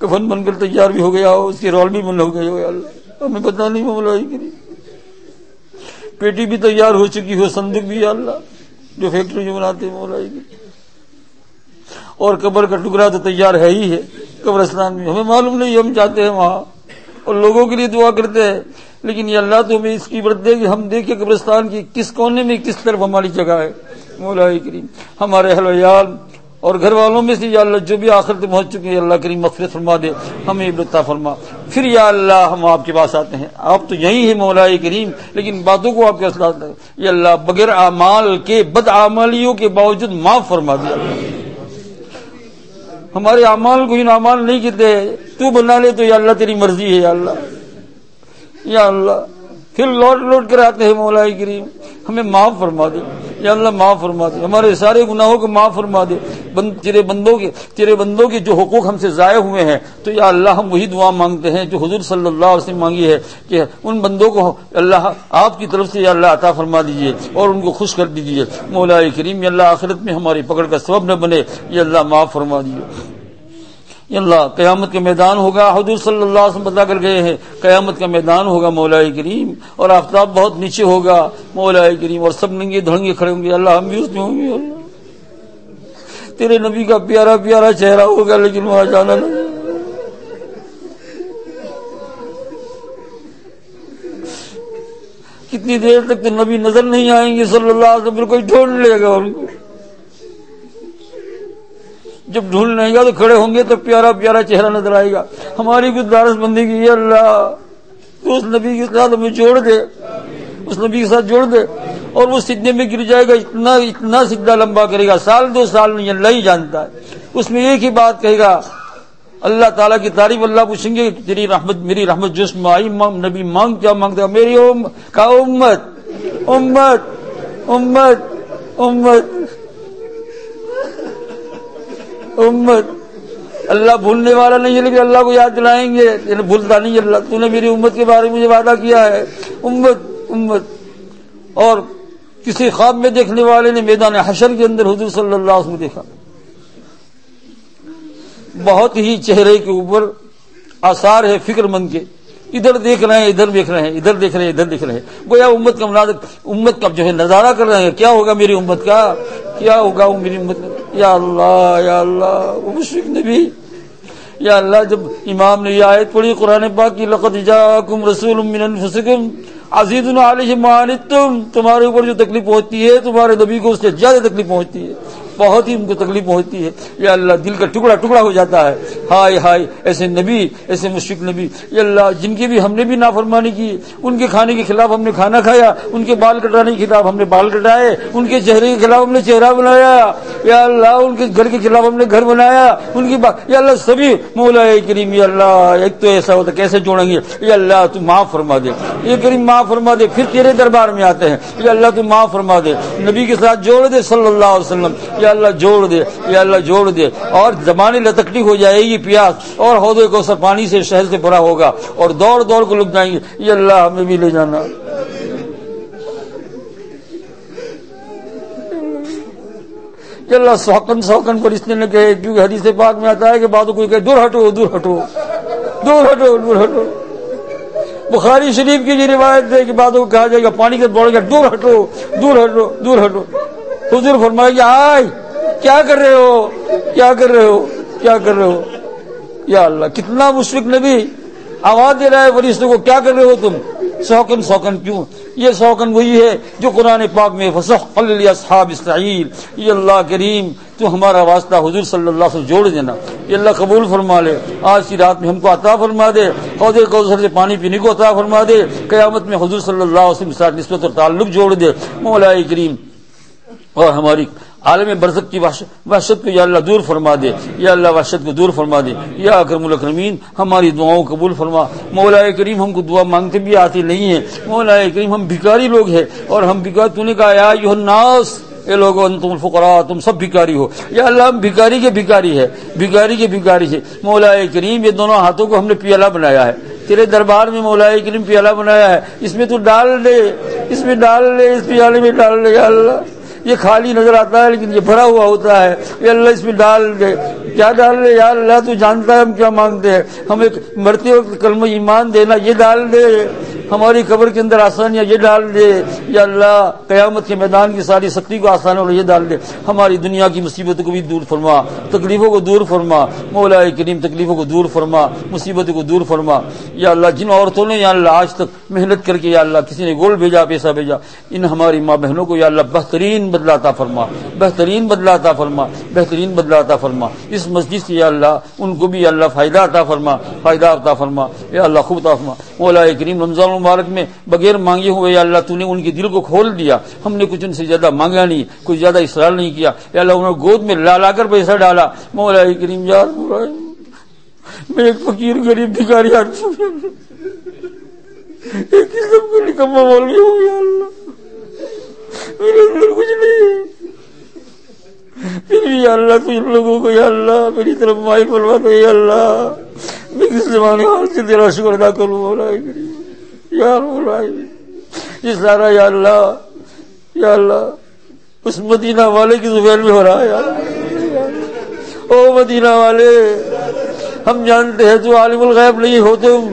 کفن بن کر تیار بھی ہو گیا ہو، اس کے رول بھی بن ہو گئے ہو، یا اللہ ہمیں پتہ نہیں مولا کریم، پیٹی بھی تیار ہو چکی ہو، صندوق بھی یا اللہ جو فیکٹری جو بناتے ہیں مولا کی، اور قبر کا ٹکڑا تو تیار ہے ہی ہے قبرستان میں، ہمیں معلوم نہیں، ہم جاتے ہیں وہاں اور لوگوں کے لیے دعا کرتے ہیں، لیکن یہ اللہ تو ہمیں اس کی عبرت دے کہ ہم دیکھیں قبرستان کی کس کونے میں کس طرف ہماری جگہ ہے مولا کریم۔ ہمارے اہل ویال اور گھر والوں میں سے یا اللہ جو بھی آخرت پہنچ چکے ہیں اللہ کریم مغفرت فرما دے، ہمیں عبرت عطا فرما۔ پھر یا اللہ ہم آپ کے پاس آتے ہیں، آپ تو یہی ہیں مولا کریم، لیکن باتوں کو آپ کے اصلاح دیں یا اللہ، بغیر اعمال کے بد اعمالیوں کے باوجود معاف فرما دیا، ہمارے اعمال کو ان اعمال نہیں کہتے، تو بنا لے تو یا اللہ تیری مرضی ہے یا اللہ، یا اللہ پھر لوٹ کر آتے ہیں مولا کریم، ہمیں معاف فرما دے یا اللہ، معاف فرما دے، ہمارے سارے گناہوں کو معاف فرما دے، تیرے بندوں کے جو حقوق ہم سے ضائع ہوئے ہیں تو یا اللہ ہم وہی دعا مانگتے ہیں جو حضور صلی اللہ علیہ وسلم مانگی ہے کہ ان بندوں کو اللہ آپ کی طرف سے یا اللہ عطا فرما دیجیے اور ان کو خوش کر دیجیے مولا کریم، یا اللہ آخرت میں ہماری پکڑ کا سبب نہ بنے، یا اللہ معاف فرما دیجیے۔ یا اللہ قیامت کا میدان ہوگا، حضور صلی اللہ علیہ وسلم بتا کر گئے ہیں قیامت کا میدان ہوگا مولا کریم، اور آفتاب بہت نیچے ہوگا مولا کریم، اور سب ننگے دھڑنگے کھڑے ہوں گے، اللہ ہم بھی اس میں ہوں گے، اللہ تیرے نبی کا پیارا پیارا چہرہ ہوگا لیکن وہاں جانا نہیں، کتنی دیر تک تو نبی نظر نہیں آئیں گے صلی اللہ علیہ وسلم، پھر کوئی ڈھونڈ لے گا ان کو، جب ڈھونڈ لیں گا تو کھڑے ہوں گے تو پیارا پیارا چہرہ نظر آئے گا۔ ہماری گزارش بندی کی ہے اللہ تو اس نبی کے ساتھ ہمیں جوڑ دے، اس نبی کے ساتھ جوڑ دے، اور وہ سجدے میں گر جائے گا، اتنا سجدہ لمبا کرے گا، سال 2 سال نہیں، اللہ ہی جانتا ہے، اس میں ایک ہی بات کہے گا، اللہ تعالیٰ کی تعریف، اللہ پوچھیں گے تیری رحمت میری رحمت جس میں آئی، نبی مانگ کیا مانگتا ہے، میری امت امت امت امت امت۔ اللہ بھولنے والا نہیں ہے لیکن اللہ کو یاد دلائیں گے، بھولتا نہیں اللہ، تو نے میری امت کے بارے میں مجھے وعدہ کیا ہے، امت امت۔ اور کسی خواب میں دیکھنے والے نے میدان حشر کے اندر حضور صلی اللہ علیہ وسلم دیکھا، بہت ہی چہرے کے اوپر آثار ہے فکر مند کے، ادھر دیکھ رہے ہیں ادھر دیکھ رہے ہیں، ادھر دیکھ رہے ہیں ادھر دیکھ رہے ہیں، گویا امت کا مناظر، امت کا جو ہے نظارہ کر رہے ہیں، کیا ہوگا میری امت کا، کیا ہوگا میری امت کا، یا اللہ یا اللہ۔ وہ مشرک نبی یا اللہ جب امام نے یہ آیت پڑھی قرآن پاک کی، لقد جاءکم رسول من انفسکم عزیز علیہ ما عنتم، تمہارے اوپر جو تکلیف پہنچتی ہے تمہارے نبی کو اس سے زیادہ تکلیف پہنچتی ہے، بہت ہی ان کو تکلیف پہنچتی ہے۔ یا اللہ دل کا ٹکڑا ٹکڑا ہو جاتا ہے، ہائے ہائے ایسے نبی، ایسے مشفق نبی، یا اللہ جن کی بھی ہم نے بھی نافرمانی کی، ان کے کھانے کے خلاف ہم نے کھانا کھایا، ان کے بال کٹانے کے خلاف ہم نے بال کٹائے، ان کے چہرے کے خلاف ہم نے چہرہ بنایا، یا اللہ ان کے گھر کے خلاف ہم نے گھر بنایا، ان کی یا اللہ سبھی مولا کریم یا اللہ ایک تو ایسا ہوتا کیسے جوڑیں گے، یا اللہ تو معاف فرما دے، یہ کریم معاف فرما دے، پھر تیرے دربار میں آتے ہیں، یا اللہ تو معاف فرما دے، نبی کے ساتھ جوڑ دے صلی اللہ علیہ وسلم، یا اللہ جوڑ دے، یا اللہ جوڑ دے، اور زبانیں لتکتی ہو جائے گی پیاس، اور حوض کوثر پانی سے شہد سے بھرا ہوگا، اور دوڑ دوڑ کو لگ جائیں گے، یا اللہ ہمیں بھی لے جانا۔ کہ اللہ سوکن پر اس نے کہے، کیونکہ حدیث پاک میں آتا ہے کہ بعضوں کوئی کہے دور ہٹو دور ہٹو دور ہٹو دور ہٹو، بخاری شریف کی یہ روایت ہے کہ بعضوں کو کہا جائے گا پانی کے دوڑ گیا دور ہٹو دور ہٹو دور ہٹو، حضور فرمائے کہ آئے کیا کر رہے ہو کیا کر رہے ہو کیا کر رہے ہو، یا اللہ کتنا مشفق نبی آواز دے رہا ہے فرشتوں کو، کیا کر رہے ہو تم، سوکن سوکن کیوں؟ یہ سوکن وہی ہے جو قرآن پاک میں فسحق لاصحاب السعیر، یہ اللہ کریم تو ہمارا واسطہ حضور صلی اللہ علیہ وسلم جوڑ دینا، یہ اللہ قبول فرما لے، آج کی رات میں ہم کو عطا فرما دے، حوض کوثر سے پانی پینے کو عطا فرما دے، قیامت میں حضور صلی اللہ علیہ وسلم کے ساتھ نسبت اور تعلق جوڑ دے مولا کریم، اور ہماری عالم برزخ کی وحشت کو یا اللہ دور فرما دے، یا اللہ وحشت کو دور فرما دے، یا اکرم الاکرمین ہماری دعاؤں کو قبول فرما۔ مولا کریم ہم کو دعا مانگتے بھی آتی نہیں ہیں، مولا کریم ہم بھکاری لوگ ہیں، اور ہم بھکاری، تو نے کہا یا ایھا الناس، اے لوگو انتم الفقراء، تم سب بھکاری ہو، یا اللہ ہم بھکاری کے بھکاری ہے، بھکاری کے بھکاری ہے مولا کریم، یہ دونوں ہاتھوں کو ہم نے پیالہ بنایا ہے تیرے دربار میں مولا کریم، پیالہ بنایا ہے، اس میں تو ڈال دے، اس میں ڈال دے، اس پیالے میں ڈال دے، یا اللہ یہ خالی نظر آتا ہے لیکن یہ بھرا ہوا ہوتا ہے، یا اللہ اس میں ڈال دے، کیا ڈال دے یا اللہ تو جانتا ہے ہم کیا مانگتے ہیں، ہمیں مرتے وقت کلمہ ایمان دینا یہ ڈال دے، ہماری قبر کے اندر آسانیاں یہ ڈال دے، یا اللہ قیامت کے میدان کی ساری سختی کو آسان اور یہ ڈال دے، ہماری دنیا کی مصیبتوں کو بھی دور فرما، تکلیفوں کو دور فرما مولا کریم، تکلیفوں کو دور فرما، مصیبتوں کو دور فرما، یا اللہ جن عورتوں نے یا اللہ آج تک محنت کر کے یا اللہ کسی نے گول بھیجا پیسہ بھیجا، ان ہماری ماں بہنوں کو یا اللہ بہترین بدلہ عطا فرما، بہترین بدلہ عطا فرما، بہترین بدلہ عطا فرما، اس مسجد سے یا اللہ ان کو بھی یا اللہ فائدہ عطا فرما، فائدہ عطا فرما، یا اللہ خوب عطا فرما مولا کریم، رمضان مبارک میں بغیر مانگے ہوئے یا اللہ تو نے ان کے دل کو کھول دیا، ہم نے کچھ ان سے زیادہ مانگا نہیں، کچھ زیادہ اصرار نہیں کیا، یا اللہ انہوں نے گود میں لا لا کر پیسہ ڈالا مولا کریم، یار میں ایک فقیر غریب بھکاری ایک قسم کو نکما بول گیا ہوں، یا اللہ میرے اندر کچھ نہیں ہے، پھر بھی یا اللہ تو ان لوگوں کو یا اللہ میری طرف مائل فرما دے، یا اللہ میں کس زمانے حال سے تیرا شکر ادا کروں مولا کریم، یا مولا یہ سارا یا اللہ اس مدینہ والے کی زبان میں ہو رہا ہے، یا اللہ او مدینہ والے، ہم جانتے ہیں تو عالم الغیب نہیں ہو تم،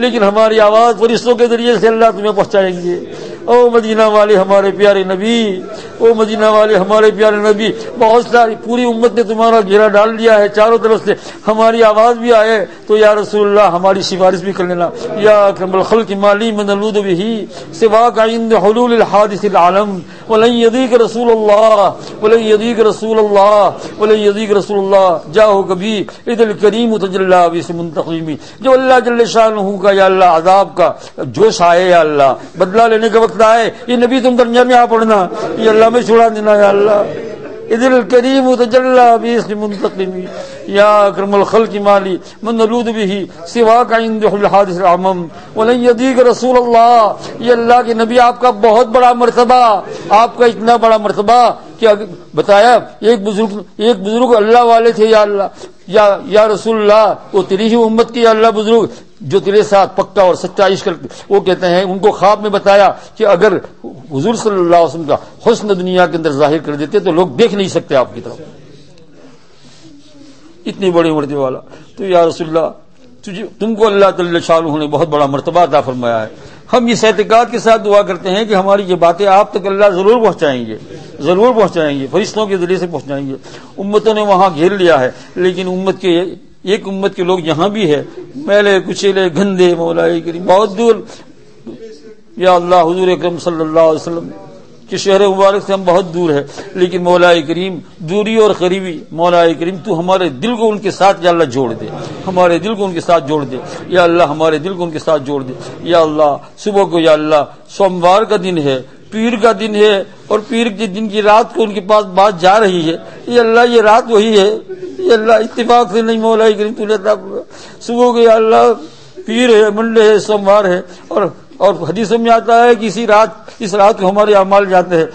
لیکن ہماری آواز فرشتوں کے ذریعے سے اللہ تمہیں پہنچائیں گے، او مدینہ والے ہمارے پیارے نبی، او مدینہ والے ہمارے پیارے نبی، بہت ساری پوری امت نے تمہارا گھیرا ڈال دیا ہے چاروں طرف سے، ہماری آواز بھی آئے تو یا رسول اللہ ہماری سفارش بھی کر لینا، یا اکرم الخلق مالی من الود به سواک عند حلول الحادث العالم، ولن يضيق رسول اللہ ولن يضيق رسول اللہ ولن يضيق رسول اللہ، جاؤ کبھی اذ الکریم تجلی بس منتقمی، جو اللہ جل شانہ کا یا اللہ عذاب کا جوش آئے، یا اللہ بدلہ لینے کا وقت آئے، یہ نبی تم درمیان میں آ پڑنا، یہ اللہ میں چھڑا دینا، یا اللہ اذن الکریم تجلی باسم منتقمی، یا اکرم الخلق مالی من نلود به سواک عند الحادث العمم، ولن يضيق رسول اللہ، یہ اللہ کے نبی آپ کا بہت بڑا مرتبہ، آپ کا اتنا بڑا مرتبہ کہ بتایا ایک بزرگ اللہ والے تھے، یا اللہ یا رسول اللہ وہ تیری ہی امت کی یا اللہ بزرگ جو تیرے ساتھ پکا اور سچا عشق کرتے، وہ کہتے ہیں ان کو خواب میں بتایا کہ اگر حضور صلی اللہ علیہ وسلم کا حسن دنیا کے اندر ظاہر کر دیتے تو لوگ دیکھ نہیں سکتے آپ کی طرف، اتنی بڑی مرتبے والا، تو یا رسول اللہ تم کو اللہ تعالی شانہ نے بہت بڑا مرتبہ عطا فرمایا ہے، ہم اس اعتقاد کے ساتھ دعا کرتے ہیں کہ ہماری یہ باتیں آپ تک اللہ ضرور پہنچائیں گے، ضرور پہنچائیں گے، فرشتوں کے ذریعے سے پہنچائیں گے، امتوں نے وہاں گھیر لیا ہے، لیکن ایک امت کے لوگ یہاں بھی ہے، میلے کچیلے گندے مولا کریم، بہت دور یا اللہ حضور اکرم صلی اللہ علیہ وسلم کہ شہر مبارک سے ہم بہت دور ہے، لیکن مولا کریم دوری اور قریبی مولا کریم تو ہمارے دل کو ان کے ساتھ یا اللہ جوڑ دے، ہمارے دل کو ان کے ساتھ جوڑ دے یا اللہ، ہمارے دل کو ان کے ساتھ جوڑ دے یا اللہ۔ صبح کو یا اللہ سوموار کا دن ہے، پیر کا دن ہے، اور پیر کے دن کی رات کو ان کے پاس بات جا رہی ہے یا اللہ، یہ رات وہی ہے یا اللہ، اتفاق سے نہیں مولا کریم تو نے عطا فرما۔ صبح کو یا اللہ پیر ہے، منڈے ہے، سوموار ہے، اور حدیثوں میں آتا ہے کہ اس رات کو ہمارے اعمال جاتے ہیں،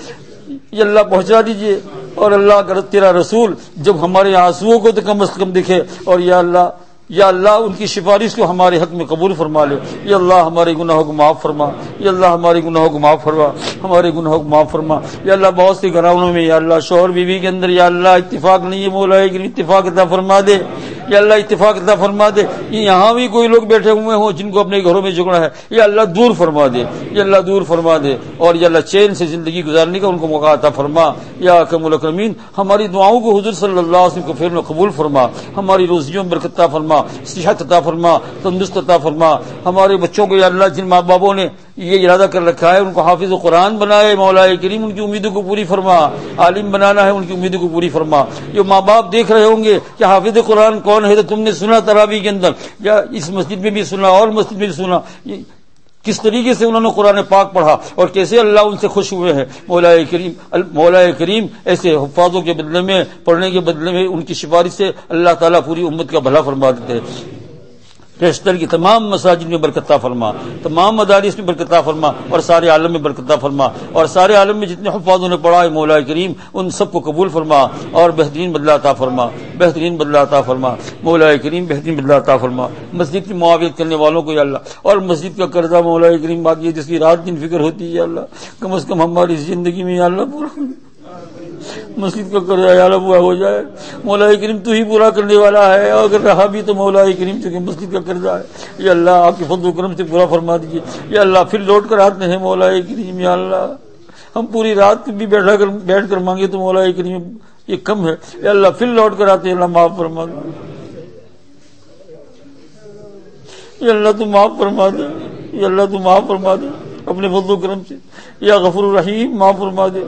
یہ اللہ پہنچا دیجئے۔ اور اللہ اگر تیرا رسول جب ہمارے آنسوؤں کو تو کم از کم دکھے، اور یا اللہ ان کی سفارش کو ہمارے حق میں قبول فرما لے یا اللہ، ہمارے گناہوں کو معاف فرما یا اللہ، ہمارے گناہوں کو معاف فرما، ہمارے گناہوں کو معاف فرما یا اللہ۔ بہت سے گھرانوں میں یا اللہ شوہر بیوی کے اندر یا اللہ اتفاق نہیں ہے، مولا کریم اتفاق عطا فرما دے یا اللہ، اتفاق عطا فرما دے۔ یہاں بھی کوئی لوگ بیٹھے ہوئے ہوں جن کو اپنے گھروں میں جھگڑا ہے یا اللہ دور فرما دے یا اللہ، دور فرما دے، اور یا اللہ چین سے زندگی گزارنے کا ان کو موقع عطا فرما یا اکرم الاکرمین۔ ہماری دعاؤں کو حضور صلی اللہ علیہ وسلم کے فعل میں قبول فرما، ہماری روزیوں میں برکت عطا فرما، صحت عطا فرما، تندرست عطا فرما۔ ہمارے بچوں کو یا اللہ جن ماں باپوں نے یہ ارادہ کر رکھا ہے ان کو حافظ قرآن بنائے مولا کریم، ان کی امیدوں کو پوری فرما۔ عالم بنانا ہے، ان کی امیدوں کو پوری فرما۔ جو ماں باپ دیکھ رہے ہوں گے کہ حافظ قرآن کون ہے، تو تم نے سنا تراویح کے اندر یا اس مسجد میں بھی سنا اور مسجد میں بھی سنا، کس طریقے سے انہوں نے قرآن پاک پڑھا اور کیسے اللہ ان سے خوش ہوئے ہیں۔ مولا کریم ایسے حفاظوں کے بدلے میں، پڑھنے کے بدلے میں ان کی سفارش سے اللہ تعالیٰ پوری امت کا بھلا فرما دیتے ہیں۔ ریشتر کی تمام مساجد میں برکت عطا فرما، تمام مدارس میں برکت عطا فرما، اور سارے عالم میں برکت عطا فرما، اور سارے عالم میں جتنے حفاظوں نے پڑھا ہے مولا کریم ان سب کو قبول فرما، اور بہترین بدلہ عطا فرما، بہترین بدلہ عطا فرما مولا کریم، بہترین بدلہ عطا فرما۔ مسجد کی معاویت کرنے والوں کو یا اللہ، اور مسجد کا قرضہ مولا کریم باقی ہے جس کی رات دن فکر ہوتی ہے یا اللہ، کم از کم ہماری زندگی میں یا اللہ پورا مسجد کا قرضہ یا اللہ پورا ہو جائے۔ مولا کریم تو ہی پورا کرنے والا ہے، اور اگر رہا بھی تو مولا کریم چونکہ مسجد کا قرضہ ہے یا اللہ آپ کے فضل و کرم سے پورا فرما دیجیے یا اللہ۔ پھر لوٹ کر آتے ہیں مولا کریم یا اللہ، ہم پوری رات بھی بیٹھ کر مانگے تو مولا کریم یہ کم ہے یا اللہ، پھر لوٹ کر آتے ہیں اللہ معاف فرما دے یا اللہ، تو معاف فرما دے یا اللہ، تو معاف فرما دے اپنے فضل و کرم سے یا غفور الرحیم، معاف فرما دے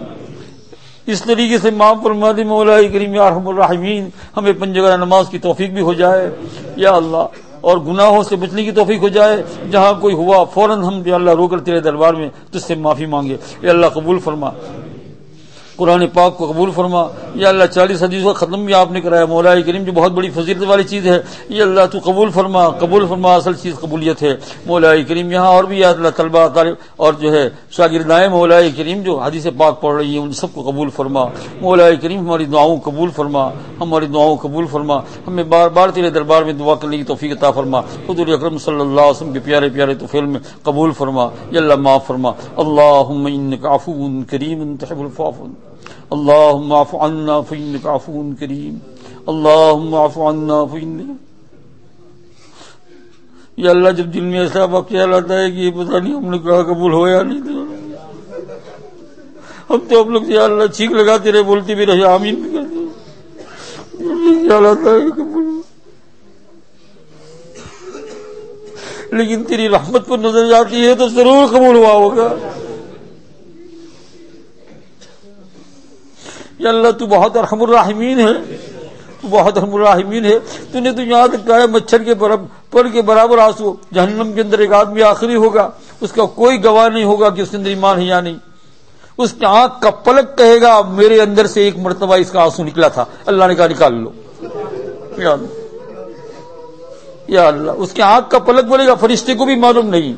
اس طریقے سے، معاف فرما دے مولا کریم یا ارحم الراحمین۔ ہمیں پنجگہ نماز کی توفیق بھی ہو جائے یا اللہ، اور گناہوں سے بچنے کی توفیق ہو جائے۔ جہاں کوئی ہوا فوراً ہم یا اللہ رو کر تیرے دربار میں تجھ سے معافی مانگے یا اللہ، قبول فرما قرآن پاک کو، قبول فرما یا اللہ۔ 40 حدیثوں کا ختم بھی آپ نے کرایا مولا کریم، جو بہت بڑی فضیلت والی چیز ہے یا اللہ، تو قبول فرما، قبول فرما، اصل چیز قبولیت ہے مولا کریم۔ یہاں اور بھی یا اللہ طلبہ طالب اور جو ہے شاگردائیں مولا کریم جو حدیث پاک پڑھ رہی ہیں ان سب کو قبول فرما مولا کریم۔ ہماری دعاؤں کو قبول فرما، ہماری دعاؤں کو قبول فرما، ہمیں بار بار تیرے دربار میں دعا کرنے کی توفیق عطا فرما۔ حضور اکرم صلی اللہ علیہ وسلم کے پیارے پیارے طفیل میں قبول فرما یا اللہ، معاف فرما۔ اللہم انک عفو کریم تحب العفو فاعف عنا، اللہم اعف عنا فانک عفو کریم، اللہم اعف عنا فانک۔ یا اللہ جب دل میں ایسا خیال آتا ہے کہ یہ پتہ نہیں ہم نے کہا قبول ہو یا نہیں، ہم تو ہم لوگ یا اللہ چھینک لگاتے رہے، بولتے بھی رہے، آمین بھی کرتے رہے، خیال آتا ہے قبول ہو، لیکن تیری رحمت پر نظر جاتی ہے تو ضرور قبول ہوا ہوگا یا اللہ۔ تو بہت ارحم الراحمین ہے، تو بہت ارحم الراحمین ہے۔ تو نے تو یہاں تک کہا ہے مچھر کے پر کے برابر آنسو، جہنم کے اندر ایک آدمی آخری ہوگا، اس کا کوئی گواہ نہیں ہوگا کہ اس کے اندر ایمان ہے یا نہیں، اس کی آنکھ کا پلک کہے گا میرے اندر سے ایک مرتبہ اس کا آنسو نکلا تھا، اللہ نے کہا نکال لو یا اللہ۔ اس کی آنکھ کا پلک بولے گا، فرشتے کو بھی معلوم نہیں،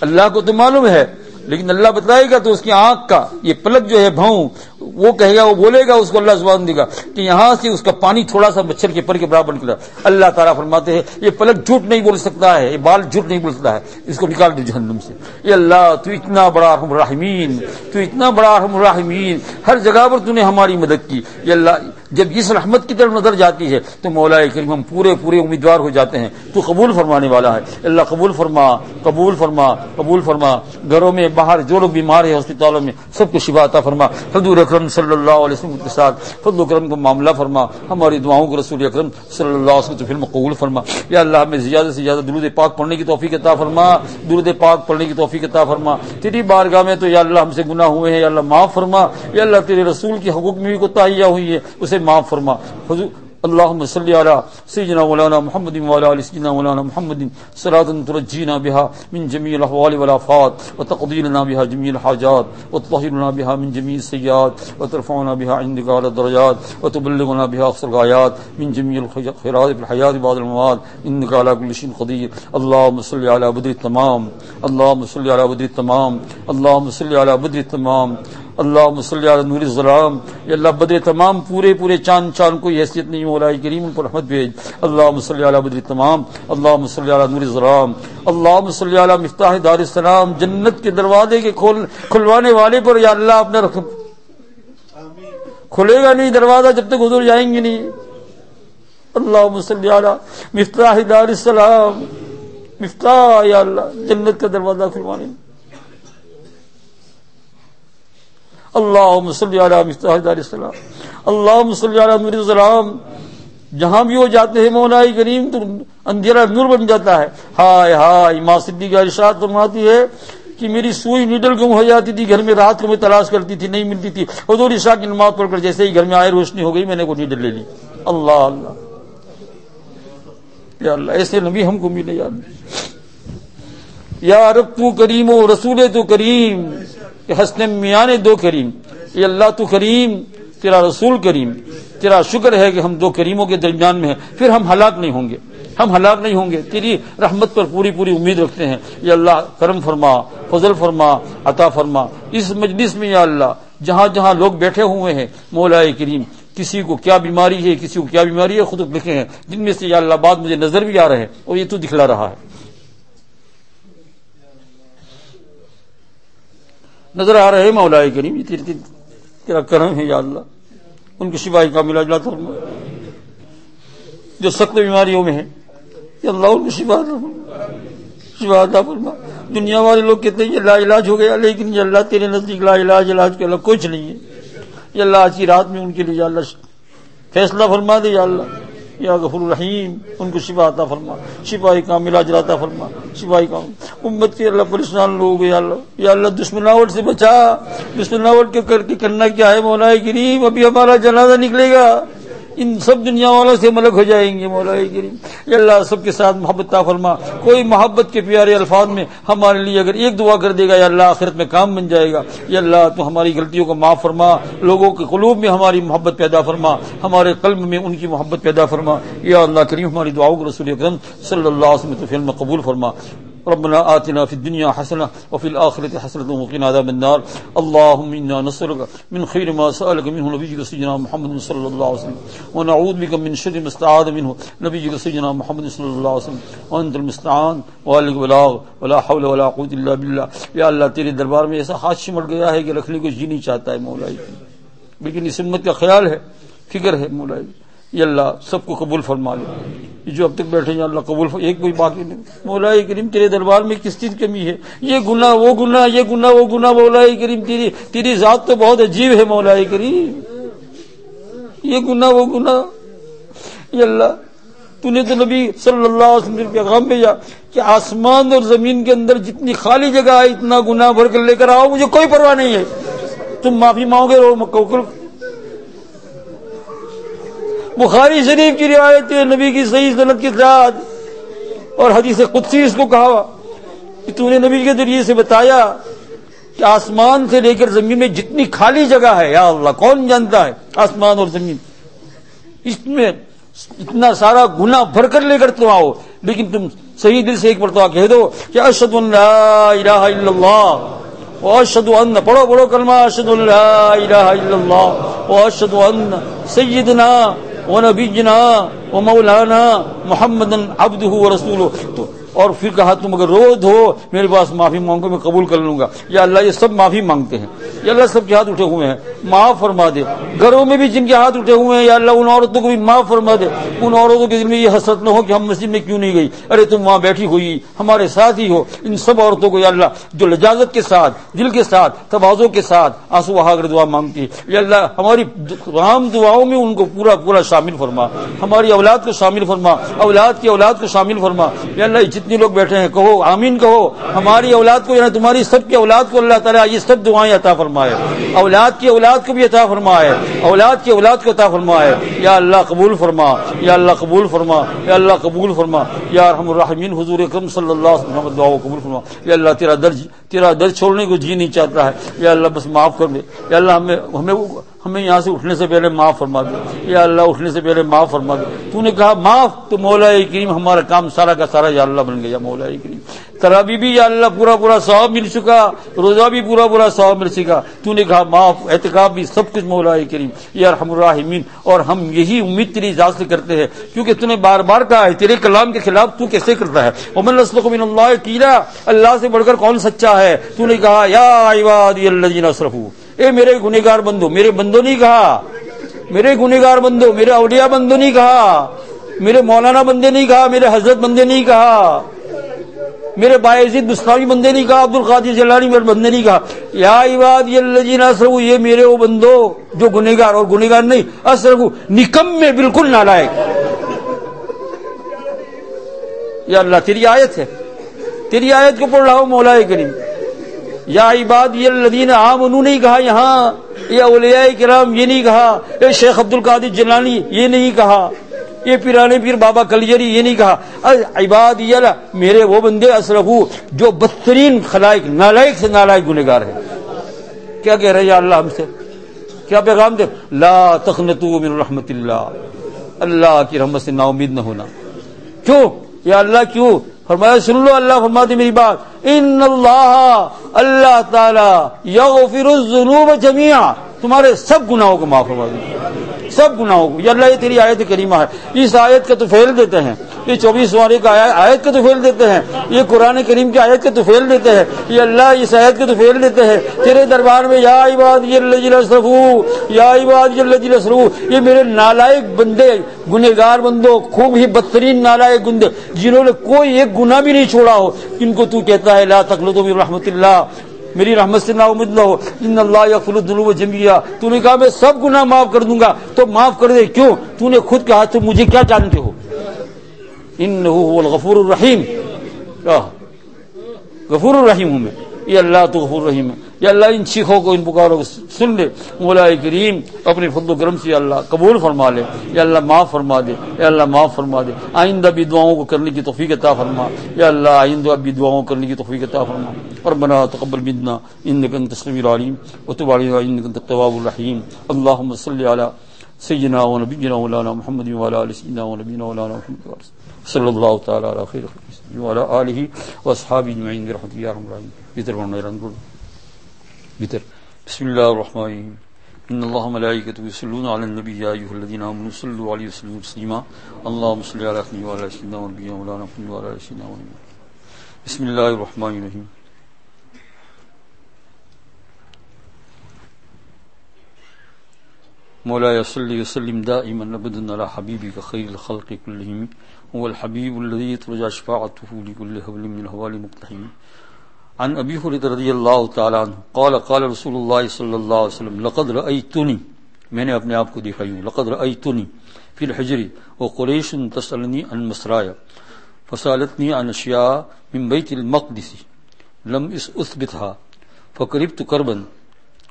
اللہ کو تو معلوم ہے لیکن اللہ بتلائے گا تو اس کی آنکھ کا یہ پلک جو ہے بھاؤں وہ کہے گا، وہ بولے گا، اس کو اللہ زبان دے گا کہ یہاں سے اس کا پانی تھوڑا سا مچھر کے پر کے برابر نکلا۔ اللہ تعالیٰ فرماتے ہیں یہ پلک جھوٹ نہیں بول سکتا ہے، یہ بال جھوٹ نہیں بول سکتا ہے، اس کو نکال دو جہنم سے۔ یہ اللہ تو اتنا بڑا ارحم الراحمین، تو اتنا بڑا ارحم الراحمین، ہر جگہ پر تو نے ہماری مدد کی۔ یہ اللہ جب اس رحمت کی طرف نظر جاتی ہے تو مولا کریم ہم پورے پورے امیدوار ہو جاتے ہیں. تو قبول فرمانے والا ہے. اللہ قبول فرما، قبول فرما، قبول فرما. گھروں میں باہر جو لوگ بیمار ہیں ہسپتالوں میں سب کو شفا عطا فرما. حضور اکرم صلی اللہ علیہ وسلم کے ساتھ فضل و کرم کا معاملہ فرما. ہماری دعاؤں کو رسول اکرم صلی اللہ علیہ وسلم فلم قبول فرما. یا اللہ ہمیں زیادہ سے زیادہ درود پاک پڑھنے کی توفیق عطا فرما، درود پاک پڑھنے کی توفیق عطا فرما. تیری بارگاہ میں تو یا اللہ ہم سے گناہ ہوئے ہیں، یا اللہ معاف فرما. یا اللہ تیرے رسول کے حقوق میں بھی کوتاہیاں ہوئی ہے، اسے معاف فرما. حضور اللهم صل على سيدنا مولانا محمد وعلى ال سيدنا مولانا محمد صلاة تنجينا بها من جميع الاحوال والافات وتقضي لنا بها جميع الحاجات وتطهرنا بها من جميع السيئات وترفعنا بها عندك على الدرجات وتبلغنا بها اقصى الغايات من جميع الخيرات في الحياة بعد الممات انك على كل شيء قدير. اللهم صل على بدر التمام، اللهم صل على بدر التمام، اللهم صل على بدر التمام، اللهم صل على نور الظلام. یا اللہ بدر تمام پورے پورے چاند کوئی حیثیت نہیں، مولا کریم ان پر رحمت بھیج. اللهم صل على بدر تمام، اللهم صل على نور الظلام، اللهم صل على مفتاح دار السلام. جنت کے دروازے کے کھلوانے والے پر یا اللہ اپنا رحم. کھلے گا نہیں دروازہ جب تک حضور جائیں گے نہیں. اللهم صل على مفتاح دار السلام، مفتاح یا اللہ جنت کا دروازہ کھلوانے. اللهم صل على مفتاح دار السلام، اللهم صل على نور الظلام. جہاں بھی وہ جاتے ہیں مولا کریم تو اندھیرا نور بن جاتا ہے. ہائے ہائے ماں صدیقہ ارشاد فرماتی ہے کہ میری سوئی نیڈل گم ہو جاتی تھی گھر میں، رات کو میں تلاش کرتی تھی نہیں ملتی تھی. حضور عشاء کی نماز پڑھ کر جیسے ہی گھر میں آئے روشنی ہو گئی، میں نے وہ نیڈل لے لی. اللہ اللہ یا اللہ ایسے نبی ہم کو ملے. یا اللہ یا رب تو کریم و رسول تو کریم، حسن میاں دو کریم. یہ اللہ تو کریم، تیرا رسول کریم. تیرا شکر ہے کہ ہم دو کریموں کے درمیان میں ہیں، پھر ہم ہلاک نہیں ہوں گے، ہم ہلاک نہیں ہوں گے. تیری رحمت پر پوری پوری امید رکھتے ہیں. یا اللہ کرم فرما، فضل فرما، عطا فرما. اس مجلس میں یا اللہ جہاں جہاں لوگ بیٹھے ہوئے ہیں مولا کریم، کسی کو کیا بیماری ہے، کسی کو کیا بیماری ہے خود لکھے ہیں، جن میں سے یا اللہ بات مجھے نظر بھی آ رہے ہیں اور یہ تو دکھلا رہا ہے، نظر آ رہے ہیں مولا کریم. یہ تیرا کرم ہے یا اللہ. ان کی شفا کاملہ عطا فرما. جو سخت بیماریوں میں ہیں یا اللہ ان کو شفا عطا فرما. دنیا والے لوگ کہتے ہیں یہ لا علاج ہو گیا، لیکن یا اللہ تیرے نزدیک لا علاج کے اللہ کچھ نہیں ہے. یا اللہ آج کی رات میں ان کے لیے یا اللہ فیصلہ فرما دے. یا اللہ یا غفور الرحیم ان کو شفا عطا فرما، شفا کاملہ عطا فرما، شفا کاملہ. امت کے اللہ پریشان لوگ یا اللہ دشمناوٹ سے بچا. دشمناوٹ کے کر کے کرنا کیا ہے مولا کریم، ابھی ہمارا جنازہ نکلے گا ان سب دنیا والوں سے ملک ہو جائیں گے مولا کریم. یا اللہ سب کے ساتھ محبت عطا فرما. کوئی محبت کے پیارے الفاظ میں ہمارے لیے اگر ایک دعا کر دے گا یا اللہ آخرت میں کام بن جائے گا. یا اللہ تو ہماری غلطیوں کو معاف فرما، لوگوں کے قلوب میں ہماری محبت پیدا فرما، ہمارے قلب میں ان کی محبت پیدا فرما. یا اللہ کریم ہماری دعاؤں کو رسول اکرم صلی اللہ علیہ وسلم کے فعل میں قبول فرما. ربنا آتنا في الدنيا حسنة وفي الآخرة حسنة وقنا عذاب النار. اللهم إنا نسألك من خير ما سألك منه نبيك سيدنا محمد صلى الله عليه وسلم، ونعوذ بك من شر ما استعاذ منه نبيك سيدنا محمد صلى الله عليه وسلم، وأنت المستعان وعليك البلاغ ولا حول ولا قوة إلا بالله. یا اللہ تیرے دربار میں ایسا ہاتھ سمٹ گیا ہے کہ رکھنے کو جی نہیں چاہتا ہے مولا، لیکن اس امت کا خیال ہے، فکر ہے مولا. یا اللہ سب کو قبول فرما لے. جو اب تک بیٹھے ہیں اللہ قبول ایک کوئی باقی نہیں. مولا کریم تیرے دربار میں کس چیز کمی ہے؟ یہ گناہ وہ گناہ، یہ گناہ وہ گناہ. مولا کریم تیری ذات تو بہت عجیب ہے مولا کریم. یہ گناہ وہ گناہ. یا اللہ تو نے تو نبی صلی اللہ علیہ وسلم پیغام بھیجا کہ آسمان اور زمین کے اندر جتنی خالی جگہ ہے اتنا گناہ بھر کر لے کر آؤ، مجھے کوئی پرواہ نہیں ہے. تم معافی مانگو گے رو. بخاری شریف کی روایت ہے نبی کی صحیح سند کے ساتھ، اور حدیث قدسی اس کو کہا کہ تو نے نبی کے ذریعے سے بتایا کہ آسمان سے لے کر زمین میں جتنی خالی جگہ ہے یا اللہ کون جانتا ہے آسمان اور زمین، اس میں اتنا سارا گناہ بھر کر لے کر تم آؤ، لیکن تم صحیح دل سے ایک مرتبہ کہہ دو کہ اشہد ان لا الہ الا اللہ واشہد ان، پڑھو کلمہ اشہد ان لا الہ الا اللہ واشہد ان سیدنا ونبینا ومولانا محمدن عبدہ ورسولہ. اور پھر کہا تم اگر روز ہو میرے پاس معافی مانگو میں قبول کر لوں گا. یا اللہ یہ سب معافی مانگتے ہیں، یا اللہ سب کے ہاتھ اٹھے ہوئے ہیں معاف فرما دے. گھروں میں بھی جن کے ہاتھ اٹھے ہوئے ہیں یا اللہ ان عورتوں کو بھی معاف فرما دے. ان عورتوں کے دل میں یہ حسرت نہ ہو کہ ہم مسجد میں کیوں نہیں گئی, ارے تم وہاں بیٹھی ہوئی ہمارے ساتھ ہی ہو. ان سب عورتوں کو یا اللہ جو لجاجت کے ساتھ, دل کے ساتھ, تواضع کے ساتھ آنسو بہا کر دعا مانگتی ہے, یا اللہ ہماری تمام دعاؤں میں ان کو پورا پورا شامل فرما. ہماری اولاد کو شامل فرما, اولاد کی اولاد کو شامل فرما. یا اللہ جتنے لوگ بیٹھے ہیں کہو آمین کہو. ہماری اولاد کو یا تمہاری سب کی اولاد کو اللہ تعالیٰ یہ سب دعائیں عطا فرمائے. اولاد کی اولاد کو بھی عطا فرمائے, اولاد کی اولاد کو عطا فرمائے. یا اللہ قبول فرما, یا اللہ قبول فرما, یا اللہ قبول فرما. یا ارحم الراحمین حضور اکرم صلی اللہ علیہ وسلم دعا قبول فرما. یا اللہ تیرا درد چھوڑنے کو جی نہیں چاہتا ہے, یا اللہ بس معاف کر دے. یا اللہ ہمیں یہاں سے اٹھنے سے پہلے معاف فرما دے. یا اللہ اٹھنے سے پہلے معاف فرما دے. تو نے کہا معاف, تو مولا کریم ہمارا کام سارا کا سارا یا اللہ بن گیا. مولا کریم تراویح بھی یا اللہ پورا پورا ثواب مل چکا, روزہ بھی پورا پورا ثواب مل چکا. تو نے کہا معاف, اعتکاف بھی, سب کچھ مولا کریم یا ارحم الراحمین. اور ہم یہی امید تیری ذات سے کرتے ہیں کیونکہ تو نے بار بار کہا ہے تیرے کلام کے خلاف تو کیسے کرتا ہے. ومن اصدق من اللہ قیلا, اللہ سے بڑھ کر کون سچا ہے. تو نے کہا یا عبادی الذین اسرفوا, اے میرے گنہگار بندو, میرے بندوں نہیں کہا, میرے گنہگار بندو, میرے اولیاء بندوں نہیں کہا, میرے مولانا بندے نہیں کہا, میرے حضرت بندے نہیں کہا, میرے باعزید بستامی بندے نہیں کہا, عبد القادر جیلانی میرے بندے نہیں کہا. یا عبادی الذین اسرفوا, یہ میرے وہ بندو جو گنہگار, اور گنہگار نہیں اسرفوا نکمے, بالکل نالائق. یا اللہ تیری آیت ہے, تیری آیت کو پڑھ رہا ہوں مولا کریم. یا عبادی الذین آمنوا نہیں کہا یہاں, یہ اولیاء کرام یہ نہیں کہا, یہ شیخ عبد القادر جیلانی یہ نہیں کہا, یہ پیرانے پیر بابا کلیری یہ نہیں کہا. عبادی میرے وہ بندے اسرفو جو بدترین خلائق, نالائق سے نالائق گنہگار ہے. کیا کہہ رہے یا اللہ ہم سے, کیا پیغام دے؟ لا تقنطوا من رحمت اللہ, اللہ کی رحمت سے نا امید نہ ہونا. کیوں یا اللہ کیوں؟ فرمایا سن لو, اللہ فرماتے میری بات, ان اللہ, اللہ تعالی یغفر الذنوب جميعا, تمہارے سب گناہوں کو معاف فرما دیں, سب گناہوں کو. یا اللہ یہ تیری آیت کریمہ ہے, اس آیت کا تو فعل دیتے ہیں, یہ 24 سوارے کا آیت کا تو فعل دیتے ہیں, یہ قرآن کریم کی آیت کا تو فعل دیتے ہیں. یہ اللہ اس آیت کا تو فعل دیتے ہیں تیرے دربار میں. یا عبادی الذین اسرفوا, یا عبادی الذین اسرفوا, یہ میرے نالائق بندے, گنہگار بندوں, خوب ہی بدترین نالائق بندے جنہوں نے کوئی ایک گناہ بھی نہیں چھوڑا ہو, جن کو تو کہتا ہے لا تقنطوا من رحمت اللہ, میری رحمت سے نا امید نہ ہو. ان اللہ یغفر الذنوب جميعا, تو نے کہا میں سب گناہ معاف کر دوں گا, تو معاف کر دے. کیوں؟ تو نے خود کہا تو مجھے کیا جانتے ہو, انہ هو الغفور الرحیم, غفور الرحیم ہوں میں. یہ اللہ تو غفور رحیم ہے. یا اللہ ان چیخوں کو, ان پکاروں کو سن لے مولا کریم, اپنے فضل و کرم سے یا اللہ قبول فرما لے. یا اللہ معاف فرما دے, یا اللہ معاف فرما دے. آئندہ بھی دعاؤں کو کرنے کی توفیق عطا فرما. یا اللہ آئندہ بھی دعاؤں کو کرنے کی توفیق عطا فرما. ربنا تقبل منا انك انت السميع العليم وتب علينا انك انت التواب الرحيم. اللهم صل على سيدنا ونبينا مولانا محمد وعلى ال سيدنا ونبينا مولانا محمد صلی اللہ تعالی علی خیر خلقہ وعلی آلہ واصحابہ اجمعین برحمتک یا ارحم الراحمین. بتر بتر. بسم اللہ الرحمن الرحیم. ان اللہ ملائکۃ یصلون علی النبی یا ایھا الذین آمنوا صلوا علیہ وسلموا تسلیما. اللهم صل علی سیدنا وعلی سیدنا ونبینا مولانا محمد وعلی آلہ سیدنا ونبینا. بسم اللہ الرحمن الرحیم. مولاي صل وسلم دائما ابدا على حبيبك خير الخلق كلهم هو الحبيب الذي ترجى شفاعته لكل هبل من الهوال مقتحم. عن ابي هريره رضي الله تعالى عنه قال قال رسول الله صلى الله عليه وسلم لقد رايتني, میں نے اپنے آپ کو دیکھا ہوں, لقد رايتني في الحجر وقريش تسالني عن مسرايا فسالتني عن اشياء من بيت المقدس لم اثبتها فقربت كربا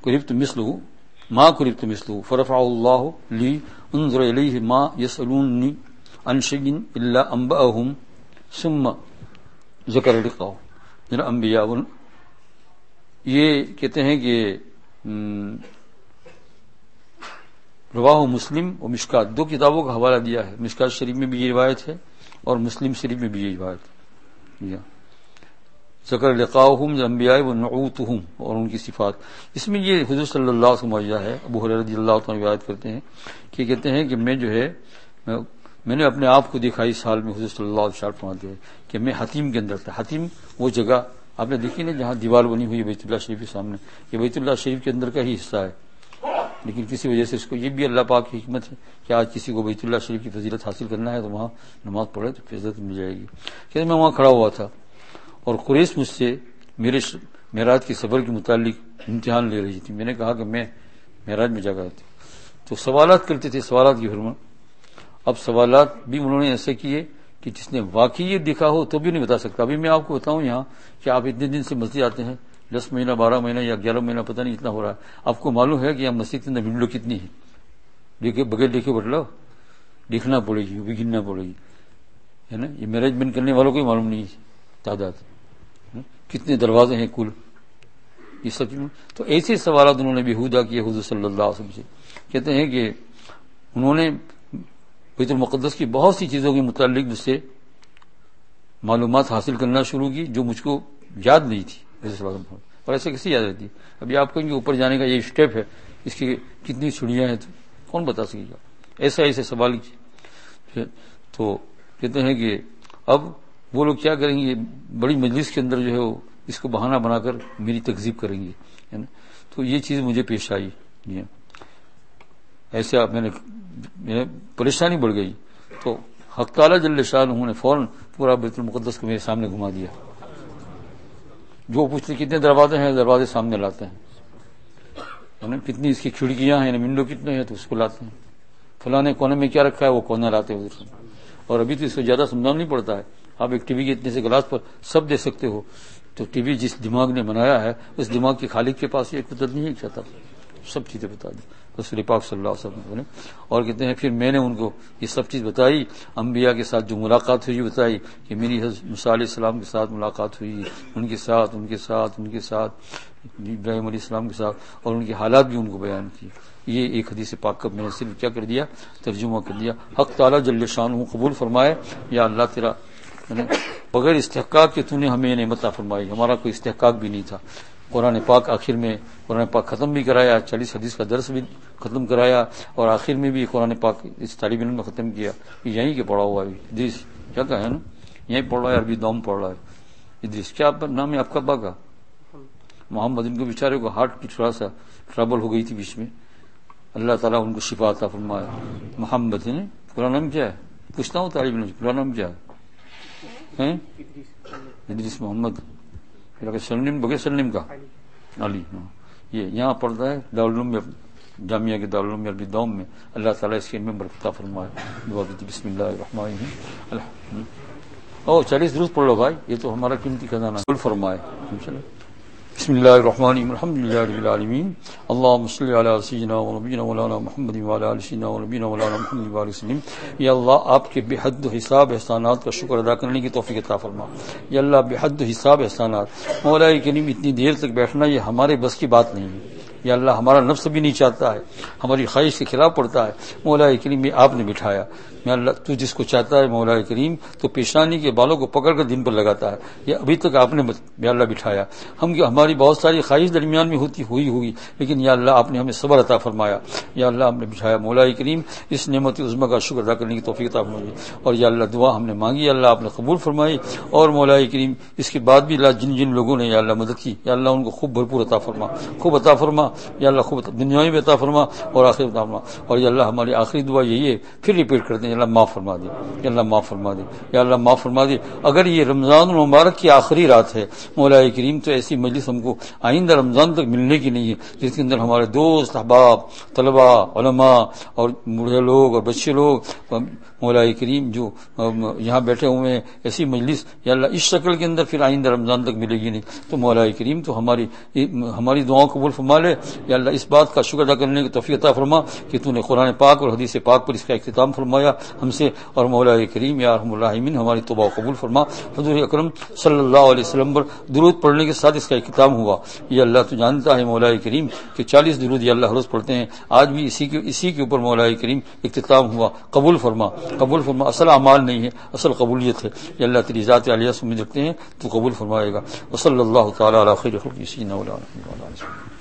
قربت مثله ما قربت مثله فرفع الله لي انظر اليه ما يسالوني عن شيء الا انبأهم ثم ذکر لقاء. انبیاء یہ کہتے ہیں کہ رواہ مسلم اور مشکات, دو کتابوں کا حوالہ دیا ہے. مشکات شریف میں بھی یہ روایت ہے اور مسلم شریف میں بھی یہ روایت ہے. ذکر لقاؤہم انبیاء و نعوتہم, اور ان کی صفات. اس میں یہ حضور صلی اللہ علیہ وسلم معجزہ ہے. ابو ہریرہ رضی اللہ عنہ روایت کرتے ہیں کہ کہتے ہیں کہ میں جو ہے میں نے اپنے آپ کو دیکھا اس حال میں, حضور صلی اللہ علیہ وسلم فرماتے ہیں کہ میں حتیم کے اندر تھا. حتیم وہ جگہ آپ نے دیکھی نا جہاں دیوار بنی ہوئی ہے بیت اللہ شریف کے سامنے، یہ بیت اللہ شریف کے اندر کا ہی حصہ ہے، لیکن کسی وجہ سے اس کو، یہ بھی اللہ پاک کی حکمت ہے کہ آج کسی کو بیت اللہ شریف کی فضیلت حاصل کرنا ہے تو وہاں نماز پڑھے تو فضیلت مل جائے گی۔ کہ میں وہاں کھڑا ہوا تھا اور قریش مجھ سے میرے معراج کے سفر کے متعلق امتحان لے رہی تھی۔ میں نے کہا کہ میں معراج میں جا کر تھی، تو سوالات کرتے تھے، سوالات کی حرمت۔ اب سوالات بھی انہوں نے ایسے کیے کہ جس نے واقعی یہ دیکھا ہو تو بھی نہیں بتا سکتا۔ ابھی میں آپ کو بتاؤں یہاں کہ آپ اتنے دن سے مسجد آتے ہیں، 10 مہینہ 12 مہینہ یا 11 مہینہ پتہ نہیں اتنا ہو رہا ہے، آپ کو معلوم ہے کہ یہاں مسجد کے اندر ونڈو کتنی ہے؟ دیکھے بغیر دیکھے بتلاؤ، دیکھنا پڑے گی، وہ بھی گننا پڑے گی، ہے نا؟ یہ مینجمنٹ کرنے والوں کو ہی معلوم نہیں ہے تعداد، کتنے دروازے ہیں کل، یہ سب۔ تو ایسے سوالات انہوں نے بیہودہ کیے حضور صلی اللہ علیہ وسلم سے۔ کہتے ہیں کہ انہوں نے بیت المقدس کی بہت سی چیزوں کے متعلق مجھ سے معلومات حاصل کرنا شروع کی جو مجھ کو یاد نہیں تھی، اور ایسے کیسے یاد رہتی؟ ابھی آپ کہیں گے اوپر جانے کا یہ اسٹیپ ہے، اس کی کتنی سیڑھیاں ہیں، تو کون بتا سکے گا؟ ایسے سوال کی۔ تو کہتے ہیں کہ اب وہ لوگ کیا کریں گے، بڑی مجلس کے اندر جو ہے وہ اس کو بہانہ بنا کر میری تکذیب کریں گے، ہے نا؟ تو یہ چیز مجھے پیش آئی، ایسے میں نے پریشانی بڑھ گئی۔ تو حق تعالیٰ جل شانہ نے فوراً پورا بیت المقدس کو میرے سامنے گھما دیا۔ جو پوچھتے کتنے دروازے ہیں، دروازے سامنے لاتے ہیں، کتنی اس کی کھڑکیاں ہیں، ونڈو کتنے ہیں تو اس کو لاتے ہیں، فلاں کونے میں کیا رکھا ہے وہ کونا لاتے ہیں ادھر۔ اور ابھی تو اس کو زیادہ سمجھانا نہیں پڑتا ہے، آپ ایک ٹی وی کے اتنے سے گلاس پر سب دے سکتے ہو۔ تو ٹی وی جس دماغ نے بنایا ہے اس دماغ کے خالق کے پاس یہ قدرت نہیں چاہتا، سب چیزیں بتا دی رسول پاک صلی اللہ علیہ وسلم نے۔ اور کہتے ہیں پھر میں نے ان کو یہ سب چیز بتائی، انبیاء کے ساتھ جو ملاقات ہوئی بتائی کہ میری حضرت موسیٰ علیہ السلام کے ساتھ ملاقات ہوئی، ان کے ساتھ ابراہیم علیہ السلام کے ساتھ، اور ان کے حالات بھی ان کو بیان کیے۔ یہ ایک حدیث پاک کا میں نے صرف کیا کر دیا، ترجمہ کر دیا۔ حق تعالیٰ جل شانہ قبول فرمائے، یا اللہ تیرا بغیر استحقاق کے تو نے ہمیں نعمت عطا فرمائی، ہمارا کوئی استحقاق بھی نہیں تھا۔ قرآن پاک آخر میں قرآن پاک ختم بھی کرایا، 40 حدیث کا درس بھی ختم کرایا، اور آخر میں بھی قرآن پاک اس طالب علم میں ختم کیا۔ یہیں کے پڑھا ہوا ہے ادریس، کیا کہا ہے نا، یہیں پڑھ رہا ہے، عربی دوم پڑھ رہا ہے ادریس۔ کیا نام ہے آپ کا ابا کا؟ محمد۔ ان کو بیچارے کو ہارٹ کی تھوڑا سا ٹربل ہو گئی تھی بیچ میں، اللہ تعالیٰ ان کو شفا عطا فرمایا۔ محمد ہے، پورا نام کیا ہے؟ پوچھتا ہوں طالب علم، پورا نام کیا ہے؟ ادریس محمد، سرنیم بغیر سرنیم کا علی۔ یہ یہاں پڑھتا ہے دارالعلوم میں، جامعہ کے دارالعلوم میں عربی دوم میں۔ اللہ تعالیٰ اس کے علم میں برکت عطا فرمائے۔ دعا کیجیے بسم اللہ الرحمن الرحیم۔ 40 درود پڑھ لو بھائی، یہ تو ہمارا قیمتی خزانہ ہے۔ فرمائے بسم اللہ الرحمن الرحیم، الحمد للہ رب العالمین، اللہم صلی علی سیدنا و نبینا مولانا محمد و علی آل سیدنا و نبینا مولانا محمد و علیہ وسلم۔ یا اللہ آپ کے بے حد حساب احسانات کا شکر ادا کرنے کی توفیق عطا فرما۔ یا اللہ بے حد حساب احسانات، مولا کریم اتنی دیر تک بیٹھنا یہ ہمارے بس کی بات نہیں ہے۔ یا اللہ ہمارا نفس بھی نہیں چاہتا ہے، ہماری خواہش کے خلاف پڑتا ہے، مولا کریم یہ آپ نے بٹھایا۔ میں اللہ تو جس کو چاہتا ہے مولا کریم تو پیشانی کے بالوں کو پکڑ کر دن پر لگاتا ہے، یہ ابھی تک آپ نے یا اللہ بٹھایا۔ ہماری بہت ساری خواہش درمیان میں ہوئی لیکن یا اللہ آپ نے ہمیں صبر عطا فرمایا، یا اللہ ہم نے بٹھایا۔ مولا کریم اس نعمت عظمی کا شکر ادا کرنے کی توفیق عطا فرمائے۔ اور یا اللہ دعا ہم نے مانگی، اللہ آپ نے قبول فرمائی۔ اور مولا کریم اس کے بعد بھی اللہ جن لوگوں نے یا اللہ مدد کی، یا اللہ ان کو خوب بھرپور عطا فرما، خوب عطا فرما، یا اللہ خوب دنیا میں عطا فرما اور آخرت عطا فرما۔ اور یا اللہ ہماری آخری دعا یہی ہے، پھر ریپیٹ کرتے ہیں، یا اللہ معاف فرما دے، یا اللہ معاف فرما دے، یا اللہ معاف فرما دے۔ اگر یہ رمضان المبارک کی آخری رات ہے مولا کریم تو ایسی مجلس ہم کو آئندہ رمضان تک ملنے کی نہیں ہے جس کے اندر ہمارے دوست احباب طلباء علماء اور بوڑھے لوگ اور بچے لوگ مولا کریم جو یہاں بیٹھے ہوئے ہیں، ایسی مجلس یا اللہ اس شکل کے اندر پھر آئندہ رمضان تک ملے گی نہیں۔ تو مولا کریم تو ہماری دعاؤں قبول فرما لے، یا اللہ اس بات کا شکر ادا کرنے کی توفیق عطا فرما کہ تو نے قرآن پاک اور حدیث پاک پر اس کا اختتام فرمایا ہم سے۔ اور مولا کریم یا ارحم الراحمین ہماری توبہ قبول فرما۔ حضور اکرم صلی اللہ علیہ وسلم پر درود پڑھنے کے ساتھ اس کا اختتام ہوا۔ یا اللہ تو جانتا ہے مولا کریم کہ 40 درود یا اللہ روز پڑھتے ہیں، آج بھی اسی کے اوپر مولا کریم اختتام ہوا۔ قبول فرما، قبول فرما۔ اصل اعمال نہیں ہے، اصل قبولیت ہے۔ یا اللہ تیری ذات عالیہ سے امید رکھتے ہیں تو قبول فرمائے گا۔ وصلی اللہ تعالی علی خیر خلقہ سیدنا مولانا محمد۔